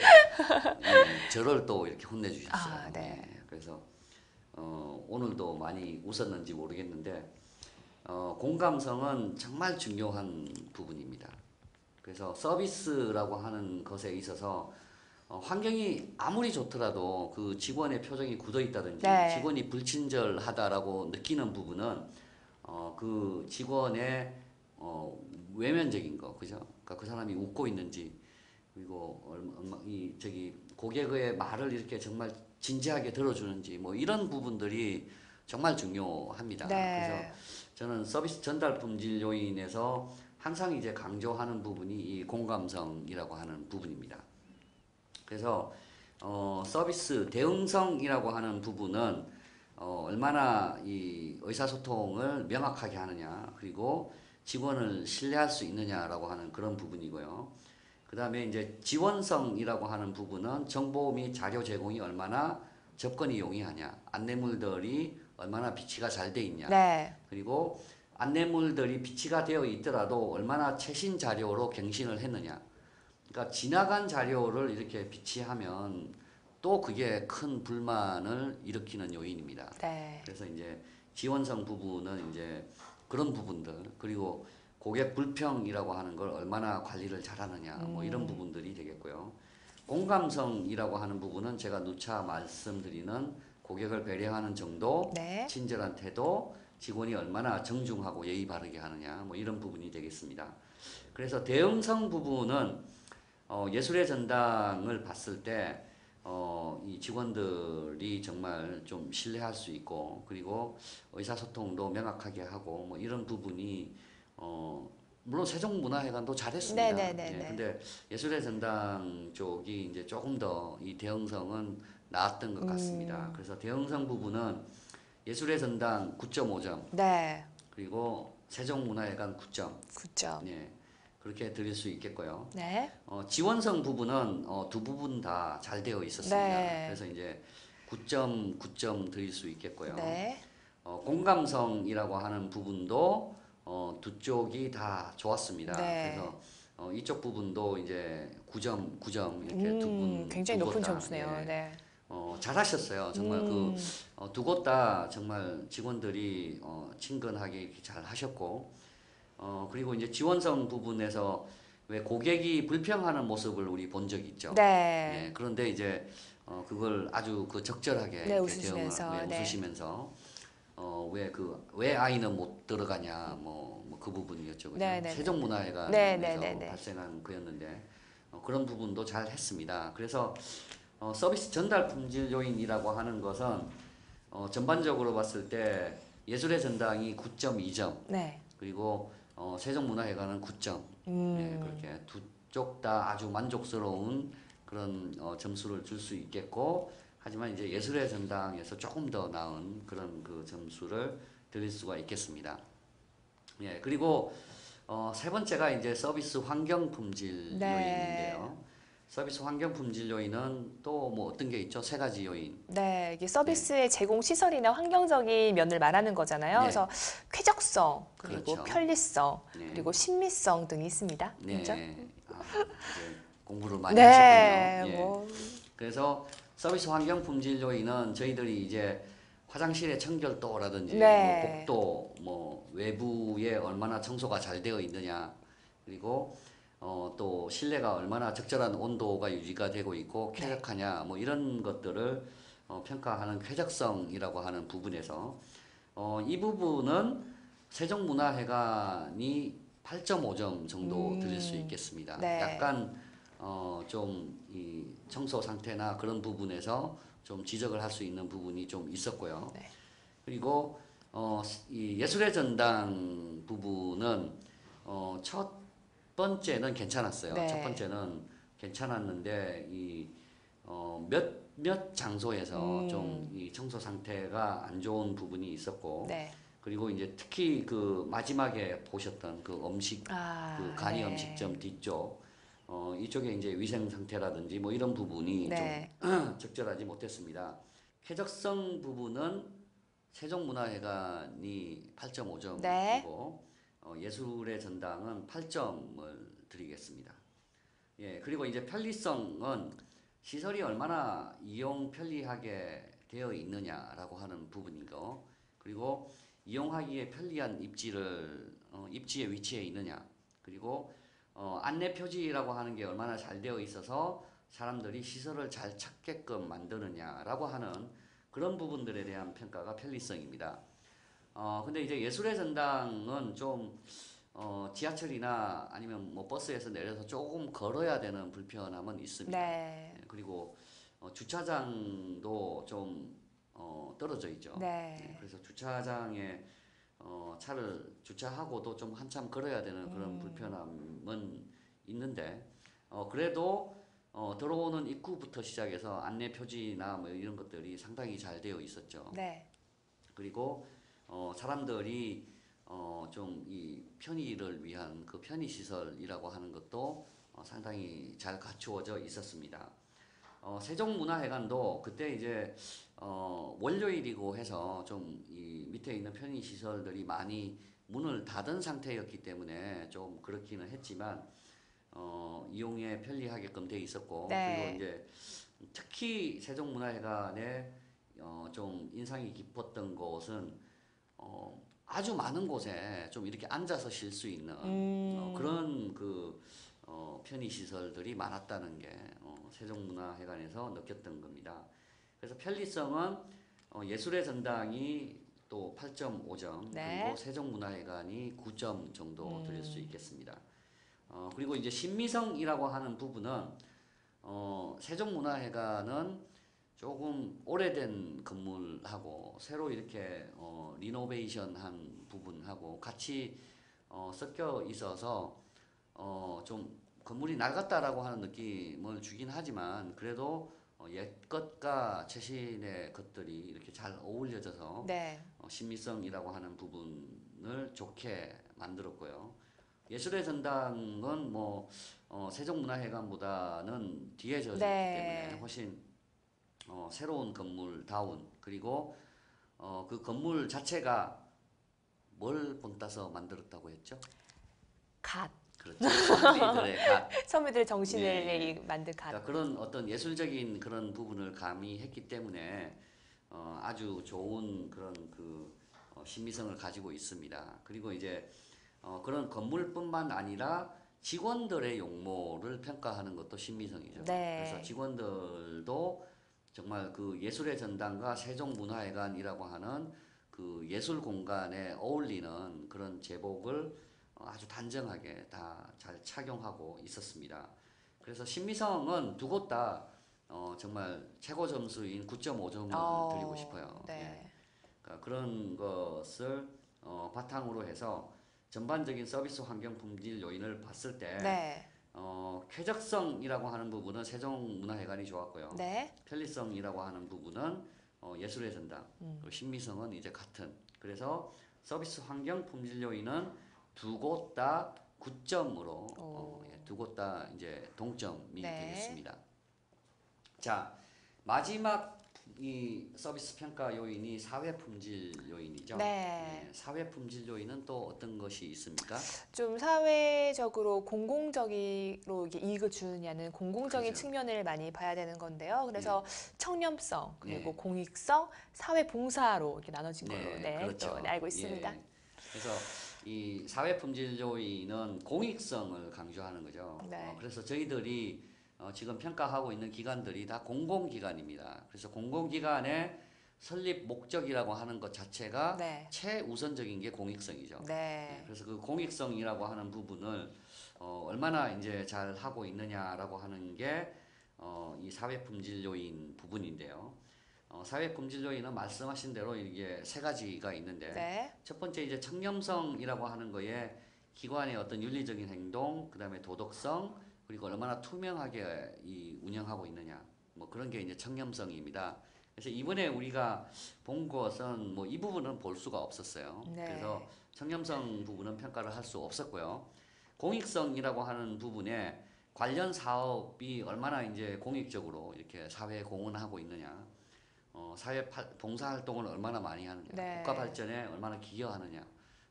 Speaker 2: 저를 또 이렇게 혼내주셨어요.
Speaker 1: 아, 네.
Speaker 2: 예, 그래서 오늘도 많이 웃었는지 모르겠는데 공감성은 정말 중요한 부분입니다. 그래서 서비스라고 하는 것에 있어서 환경이 아무리 좋더라도 그 직원의 표정이 굳어 있다든지
Speaker 1: 네.
Speaker 2: 직원이 불친절하다라고 느끼는 부분은 그 직원의 외면적인 거, 그죠? 그러니까 그 사람이 웃고 있는지 그리고 고객의 말을 이렇게 정말 진지하게 들어주는지 뭐 이런 부분들이 정말 중요합니다.
Speaker 1: 네.
Speaker 2: 그래서 저는 서비스 전달 품질 요인에서 항상 이제 강조하는 부분이 이 공감성이라고 하는 부분입니다. 그래서 서비스 대응성이라고 하는 부분은 얼마나 이 의사소통을 명확하게 하느냐, 그리고 직원을 신뢰할 수 있느냐라고 하는 그런 부분이고요. 그 다음에 이제 지원성이라고 하는 부분은 정보 및 자료 제공이 얼마나 접근이 용이하냐, 안내물들이 얼마나 비치가 잘 돼 있냐,
Speaker 1: 네.
Speaker 2: 그리고 안내물들이 비치가 되어 있더라도 얼마나 최신 자료로 갱신을 했느냐. 그러니까 지나간 자료를 이렇게 비치하면 또 그게 큰 불만을 일으키는 요인입니다.
Speaker 1: 네.
Speaker 2: 그래서 이제 지원성 부분은 이제 그런 부분들, 그리고 고객 불평이라고 하는 걸 얼마나 관리를 잘하느냐, 뭐 이런 부분들이 되겠고요. 공감성이라고 하는 부분은 제가 누차 말씀드리는 고객을 배려하는 정도,
Speaker 1: 네.
Speaker 2: 친절한 태도, 직원이 얼마나 정중하고 예의 바르게 하느냐, 뭐 이런 부분이 되겠습니다. 그래서 대응성 부분은 예술의 전당을 봤을 때 이 직원들이 정말 좀 신뢰할 수 있고, 그리고 의사소통도 명확하게 하고, 뭐 이런 부분이 물론 세종문화회관도 잘했습니다.
Speaker 1: 네네네네.
Speaker 2: 예, 근데 예술의 전당 쪽이 이제 조금 더 이 대응성은 나았던 것 같습니다. 그래서 대응성 부분은 예술의 전당 9.5점,
Speaker 1: 네.
Speaker 2: 그리고 세종문화회관 9점,
Speaker 1: 9점.
Speaker 2: 예, 그렇게 드릴 수 있겠고요.
Speaker 1: 네.
Speaker 2: 지원성 부분은 두 부분 다 잘 되어 있었습니다.
Speaker 1: 네.
Speaker 2: 그래서 이제 9점, 9점 드릴 수 있겠고요.
Speaker 1: 네.
Speaker 2: 공감성이라고 하는 부분도 두 쪽이 다 좋았습니다.
Speaker 1: 네.
Speaker 2: 그래서 이쪽 부분도 이제 9점, 9점 이렇게 두 분
Speaker 1: 굉장히
Speaker 2: 두
Speaker 1: 높은
Speaker 2: 곳 다,
Speaker 1: 점수네요.
Speaker 2: 예,
Speaker 1: 네.
Speaker 2: 잘하셨어요. 정말 두 곳 다 정말 직원들이 친근하게 이렇게 잘 하셨고, 그리고 이제 지원성 부분에서 왜 고객이 불평하는 모습을 우리 본 적이 있죠.
Speaker 1: 네.
Speaker 2: 예, 그런데 이제 그걸 아주 그 적절하게
Speaker 1: 네,
Speaker 2: 이렇게
Speaker 1: 웃으시면서,
Speaker 2: 대응을,
Speaker 1: 네.
Speaker 2: 웃으시면서 왜 아이는 못 들어가냐, 뭐 그 부분이었죠. 그죠?
Speaker 1: 네, 네, 네.
Speaker 2: 세종문화회관에서
Speaker 1: 네, 네, 네, 네.
Speaker 2: 발생한 거였는데 그런 부분도 잘 했습니다. 그래서 서비스 전달 품질 요인이라고 하는 것은 전반적으로 봤을 때 예술의 전당이 9.2점,
Speaker 1: 네.
Speaker 2: 그리고 세종문화회관은 9점. 예, 그렇게 두 쪽 다 아주 만족스러운 그런 점수를 줄 수 있겠고, 하지만 이제 예술의 전당에서 조금 더 나은 그런 그 점수를 드릴 수가 있겠습니다. 예, 그리고 세 번째가 이제 서비스 환경 품질
Speaker 1: 네.
Speaker 2: 요인인데요. 서비스 환경 품질 요인은 또 뭐 어떤 게 있죠? 세 가지 요인.
Speaker 1: 네, 이게 서비스의 제공 시설이나 환경적인 면을 말하는 거잖아요.
Speaker 2: 네.
Speaker 1: 그래서 쾌적성, 그리고
Speaker 2: 그렇죠.
Speaker 1: 편리성,
Speaker 2: 네.
Speaker 1: 그리고 신미성 등이 있습니다.
Speaker 2: 네,
Speaker 1: 그렇죠?
Speaker 2: 이제 공부를 많이
Speaker 1: 네,
Speaker 2: 하셨군요. 예.
Speaker 1: 뭐
Speaker 2: 그래서 서비스 환경 품질 요인은 저희들이 이제 화장실의 청결도라든지
Speaker 1: 네.
Speaker 2: 뭐 복도, 뭐 외부에 얼마나 청소가 잘 되어 있느냐, 그리고 또 실내가 얼마나 적절한 온도가 유지가 되고 있고 쾌적하냐, 뭐 이런 것들을 평가하는 쾌적성이라고 하는 부분에서 이 부분은 세종문화회관이 8.5점 정도 드릴 수 있겠습니다.
Speaker 1: 네.
Speaker 2: 약간 좀 이 청소 상태나 그런 부분에서 좀 지적을 할 수 있는 부분이 좀 있었고요.
Speaker 1: 네.
Speaker 2: 그리고 이 예술의 전당 부분은 첫 번째는 괜찮았어요.
Speaker 1: 네.
Speaker 2: 첫 번째는 괜찮았는데 이 몇몇 장소에서 좀 이 청소 상태가 안 좋은 부분이 있었고,
Speaker 1: 네.
Speaker 2: 그리고 이제 특히 그 마지막에 보셨던 그 음식 그 간이
Speaker 1: 네.
Speaker 2: 음식점 뒤쪽 이쪽에 이제 위생 상태라든지 뭐 이런 부분이
Speaker 1: 네.
Speaker 2: 좀 적절하지 못했습니다. 쾌적성 부분은 세종문화회관이 8.5점이고
Speaker 1: 네.
Speaker 2: 예술의 전당은 8점을 드리겠습니다. 예, 그리고 이제 편리성은 시설이 얼마나 이용 편리하게 되어 있느냐라고 하는 부분이고, 그리고 이용하기에 편리한 입지에 위치해 있느냐, 그리고 안내 표지라고 하는 게 얼마나 잘 되어 있어서 사람들이 시설을 잘 찾게끔 만드느냐라고 하는 그런 부분들에 대한 평가가 편리성입니다. 근데 이제 예술의 전당은 좀 지하철이나 아니면 뭐 버스에서 내려서 조금 걸어야 되는 불편함은 있습니다.
Speaker 1: 네.
Speaker 2: 예, 그리고 주차장도 좀 떨어져 있죠.
Speaker 1: 네.
Speaker 2: 예, 그래서 주차장에 차를 주차하고도 좀 한참 걸어야 되는 그런 불편함은 있는데 그래도 들어오는 입구부터 시작해서 안내 표지나 뭐 이런 것들이 상당히 잘 되어 있었죠.
Speaker 1: 네.
Speaker 2: 그리고 사람들이 좀 이 편의를 위한 그 편의 시설이라고 하는 것도 상당히 잘 갖추어져 있었습니다. 세종문화회관도 그때 이제 월요일이고 해서 좀 이 밑에 있는 편의 시설들이 많이 문을 닫은 상태였기 때문에 좀 그렇기는 했지만 이용에 편리하게끔 돼 있었고 그리고
Speaker 1: 네.
Speaker 2: 이제 특히 세종문화회관에 좀 인상이 깊었던 곳은 아주 많은 곳에 좀 이렇게 앉아서 쉴 수 있는 그런 그 편의 시설들이 많았다는 게 세종문화회관에서 느꼈던 겁니다. 그래서 편리성은 예술의 전당이 또 8.5점
Speaker 1: 네.
Speaker 2: 그리고 세종문화회관이 9점 정도 드릴 수 있겠습니다. 그리고 이제 신미성이라고 하는 부분은 세종문화회관은 조금 오래된 건물하고 새로 이렇게 리노베이션한 부분하고 같이 섞여 있어서 좀 건물이 낡았다라고 하는 느낌을 주긴 하지만 그래도 옛것과 최신의 것들이 이렇게 잘 어울려져서
Speaker 1: 네.
Speaker 2: 신미성이라고 하는 부분을 좋게 만들었고요. 예술의 전당은 뭐 세종문화회관보다는 뒤에 져있기 때문에
Speaker 1: 네.
Speaker 2: 훨씬 새로운 건물다운 그리고 그 건물 자체가 뭘 본따서 만들었다고 했죠?
Speaker 1: 갓.
Speaker 2: 그렇죠. 선비들의 갓.
Speaker 1: 선배들의 정신을
Speaker 2: 예.
Speaker 1: 만든 갓.
Speaker 2: 그러니까 그런 어떤 예술적인 그런 부분을 가미했기 때문에 아주 좋은 그런 그 신미성을 가지고 있습니다. 그리고 이제 그런 건물뿐만 아니라 직원들의 용모를 평가하는 것도 신미성이죠.
Speaker 1: 네.
Speaker 2: 그래서 직원들도 정말 그 예술의 전당과 세종문화회관이라고 하는 그 예술 공간에 어울리는 그런 제복을 아주 단정하게 다 잘 착용하고 있었습니다. 그래서 신미성은 두 곳 다 정말 최고 점수인 9.5점을 드리고 싶어요.
Speaker 1: 네.
Speaker 2: 예. 그러니까 그런 것을 바탕으로 해서 전반적인 서비스 환경 품질 요인을 봤을 때
Speaker 1: 네.
Speaker 2: 쾌적성이라고 하는 부분은 세종문화회관이 좋았고요.
Speaker 1: 네.
Speaker 2: 편리성이라고 하는 부분은 예술의 전당, 그리고 신미성은 이제 같은. 그래서 서비스 환경 품질 요인은 두 곳 다 9점으로 두 곳 다 이제 동점이
Speaker 1: 네.
Speaker 2: 되겠습니다. 자, 마지막 이 서비스 평가 요인이 사회 품질 요인이죠.
Speaker 1: 네.
Speaker 2: 예, 사회 품질 요인은 또 어떤 것이 있습니까?
Speaker 1: 좀 사회적으로 공공적으로 이게 이익을 주느냐는 공공적인
Speaker 2: 그렇죠.
Speaker 1: 측면을 많이 봐야 되는 건데요. 그래서 청렴성, 그리고
Speaker 2: 네.
Speaker 1: 공익성, 사회 봉사로 이렇게 나눠진 걸로
Speaker 2: 네, 그렇죠.
Speaker 1: 또 알고 있습니다.
Speaker 2: 예. 그래서 이 사회 품질 요인은 공익성을 강조하는 거죠.
Speaker 1: 네.
Speaker 2: 그래서 저희들이 지금 평가하고 있는 기관들이 다 공공기관입니다. 그래서 공공기관의 설립 목적이라고 하는 것 자체가
Speaker 1: 네.
Speaker 2: 최우선적인 게 공익성이죠.
Speaker 1: 네.
Speaker 2: 그래서 그 공익성이라고 하는 부분을 얼마나 이제 잘 하고 있느냐라고 하는 게 이 사회 품질 요인 부분인데요. 사회 품질 요인은 말씀하신 대로 이게 세 가지가 있는데
Speaker 1: 네.
Speaker 2: 첫 번째 이제 청렴성이라고 하는 거에 기관의 어떤 윤리적인 행동, 그다음에 도덕성, 그리고 얼마나 투명하게 이 운영하고 있느냐, 뭐 그런 게 이제 청렴성입니다. 그래서 이번에 우리가 본 것은 뭐 이 부분은 볼 수가 없었어요.
Speaker 1: 네.
Speaker 2: 그래서 청렴성 부분은 평가를 할 수 없었고요. 공익성이라고 하는 부분에 관련 사업이 얼마나 이제 공익적으로 이렇게 사회에 공헌하고 있느냐, 사회 봉사 활동을 얼마나 많이 하느냐,
Speaker 1: 네.
Speaker 2: 국가 발전에 얼마나 기여하느냐,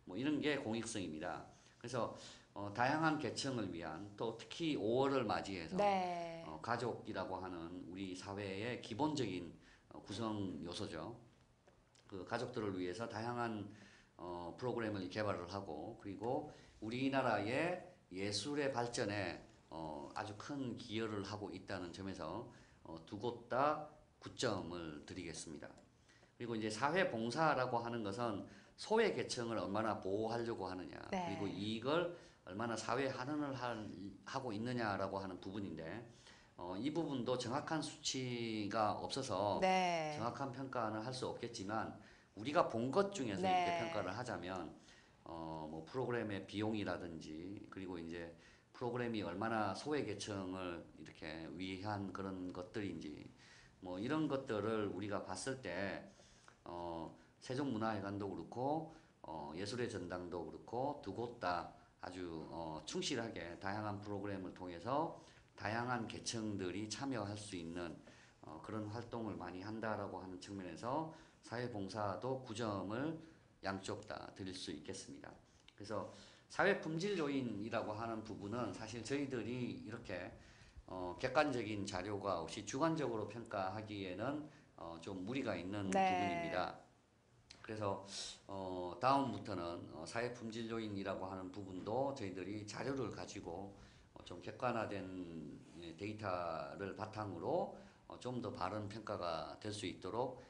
Speaker 2: 뭐 이런 게 공익성입니다. 그래서 다양한 계층을 위한 또 특히 5월을 맞이해서
Speaker 1: 네.
Speaker 2: 가족이라고 하는 우리 사회의 기본적인 구성 요소죠. 그 가족들을 위해서 다양한 프로그램을 개발을 하고 그리고 우리나라의 예술의 발전에 아주 큰 기여를 하고 있다는 점에서 두 곳 다 9점을 드리겠습니다. 그리고 이제 사회 봉사라고 하는 것은 소외 계층을 얼마나 보호하려고 하느냐,
Speaker 1: 네.
Speaker 2: 그리고 이걸 얼마나 사회에 환원을 하고 있느냐라고 하는 부분인데 이 부분도 정확한 수치가 없어서
Speaker 1: 네.
Speaker 2: 정확한 평가는 할 수 없겠지만 우리가 본 것 중에서
Speaker 1: 네.
Speaker 2: 이렇게 평가를 하자면 뭐 프로그램의 비용이라든지 그리고 이제 프로그램이 얼마나 소외 계층을 이렇게 위한 그런 것들인지 뭐 이런 것들을 우리가 봤을 때 세종문화회관도 그렇고 예술의 전당도 그렇고 두 곳 다 아주 충실하게 다양한 프로그램을 통해서 다양한 계층들이 참여할 수 있는 그런 활동을 많이 한다라고 하는 측면에서 사회봉사도 9점을 양쪽 다 드릴 수 있겠습니다. 그래서 사회 품질 요인이라고 하는 부분은 사실 저희들이 이렇게 객관적인 자료가 없이 주관적으로 평가하기에는 좀 무리가 있는 부분입니다. 그래서 다음부터는 사회 품질 요인이라고 하는 부분도 저희들이 자료를 가지고 좀 객관화된 데이터를 바탕으로 좀 더 바른 평가가 될 수 있도록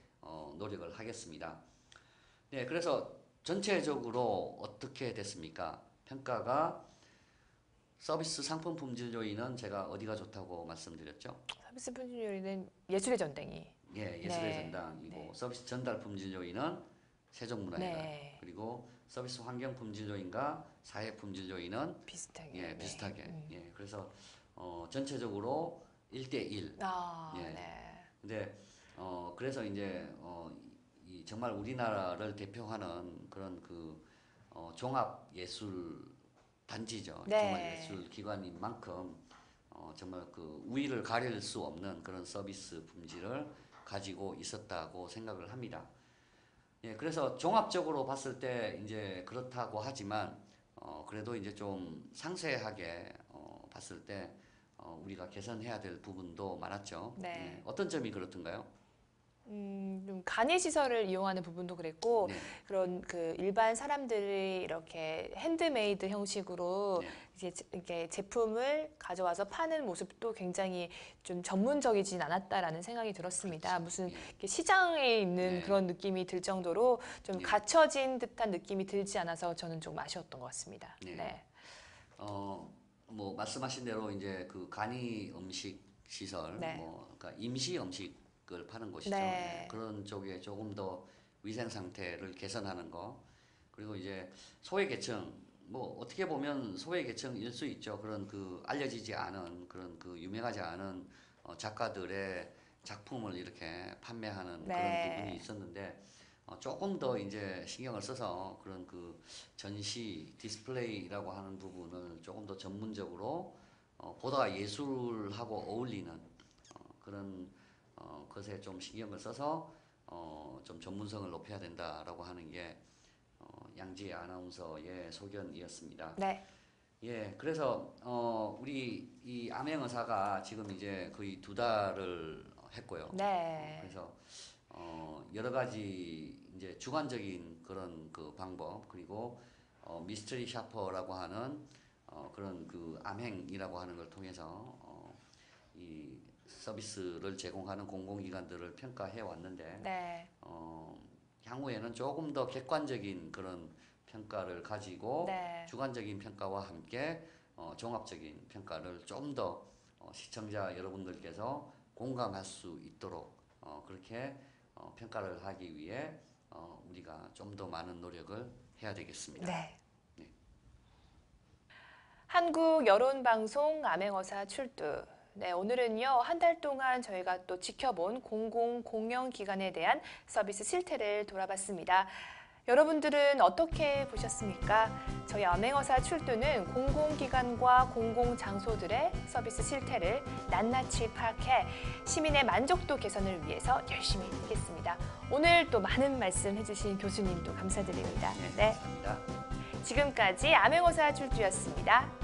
Speaker 2: 노력을 하겠습니다. 네, 그래서 전체적으로 어떻게 됐습니까? 평가가 서비스 상품 품질 요인은 제가 어디가 좋다고 말씀드렸죠?
Speaker 1: 서비스 품질 요인은 예술의 전당이.
Speaker 2: 예, 예술의 전당이고 서비스 전달 품질 요인은 세종문화회관. 그리고 서비스 환경 품질 요인과 사회 품질 요인은
Speaker 1: 비슷하게.
Speaker 2: 비슷하게. 예, 그래서 전체적으로 1대1. 근데 그래서 이제 정말 우리나라를 대표하는 그런 종합 예술 단지죠. 종합 예술 기관인 만큼 정말 우위를 가릴 수 없는 그런 서비스 품질을 가지고 있었다고 생각을 합니다. 예, 그래서 종합적으로 봤을 때 이제 그렇다고 하지만 그래도 이제 좀 상세하게 봤을 때 우리가 개선해야 될 부분도 많았죠. 예, 어떤 점이 그렇던가요?
Speaker 1: 좀 간이 시설을 이용하는 부분도 그랬고 그런 일반 사람들이 이렇게 핸드메이드 형식으로 이제 이렇게 제품을 가져와서 파는 모습도 굉장히 좀 전문적이진 않았다라는 생각이 들었습니다. 무슨 시장에 있는 그런 느낌이 들 정도로 좀 갖춰진 듯한 느낌이 들지 않아서 저는 좀 아쉬웠던 것 같습니다.
Speaker 2: 뭐 말씀하신 대로 이제 간이 음식 시설, 그러니까 임시 음식을 파는 곳이죠. 그런 쪽에 조금 더 위생 상태를 개선하는 거. 그리고 이제 소외계층, 뭐 어떻게 보면 소외계층일 수 있죠. 그런 알려지지 않은 그런 유명하지 않은 작가들의 작품을 이렇게 판매하는 그런 부분이 있었는데 조금 더 이제 신경을 써서 그런 전시 디스플레이라고 하는 부분을 조금 더 전문적으로 보다 예술하고 어울리는 그런 것에 좀 신경을 써서 좀 전문성을 높여야 된다라고 하는 게 양지혜 아나운서의 소견이었습니다. 예, 그래서 우리 이 암행의사가 지금 이제 거의 2달을 했고요. 그래서 여러 가지 이제 주관적인 그런 방법 그리고 미스터리 샤퍼라고 하는 그런 암행이라고 하는 걸 통해서 이 서비스를 제공하는 공공기관들을 평가해 왔는데 향후에는 조금 더 객관적인 그런 평가를 가지고 주관적인 평가와 함께 종합적인 평가를 좀 더 시청자 여러분들께서 공감할 수 있도록 그렇게 평가를 하기 위해 우리가 좀 더 많은 노력을 해야 되겠습니다.
Speaker 1: 한국 여론방송 암행어사 출두. 오늘은요, 한 달 동안 저희가 또 지켜본 공공기관에 대한 서비스 실태를 돌아봤습니다. 여러분들은 어떻게 보셨습니까? 저희 암행어사 출두는 공공기관과 공공장소들의 서비스 실태를 낱낱이 파악해 시민의 만족도 개선을 위해서 열심히 하겠습니다. 오늘 또 많은 말씀 해주신 교수님도 감사드립니다.
Speaker 2: 감사합니다.
Speaker 1: 지금까지 암행어사 출두였습니다.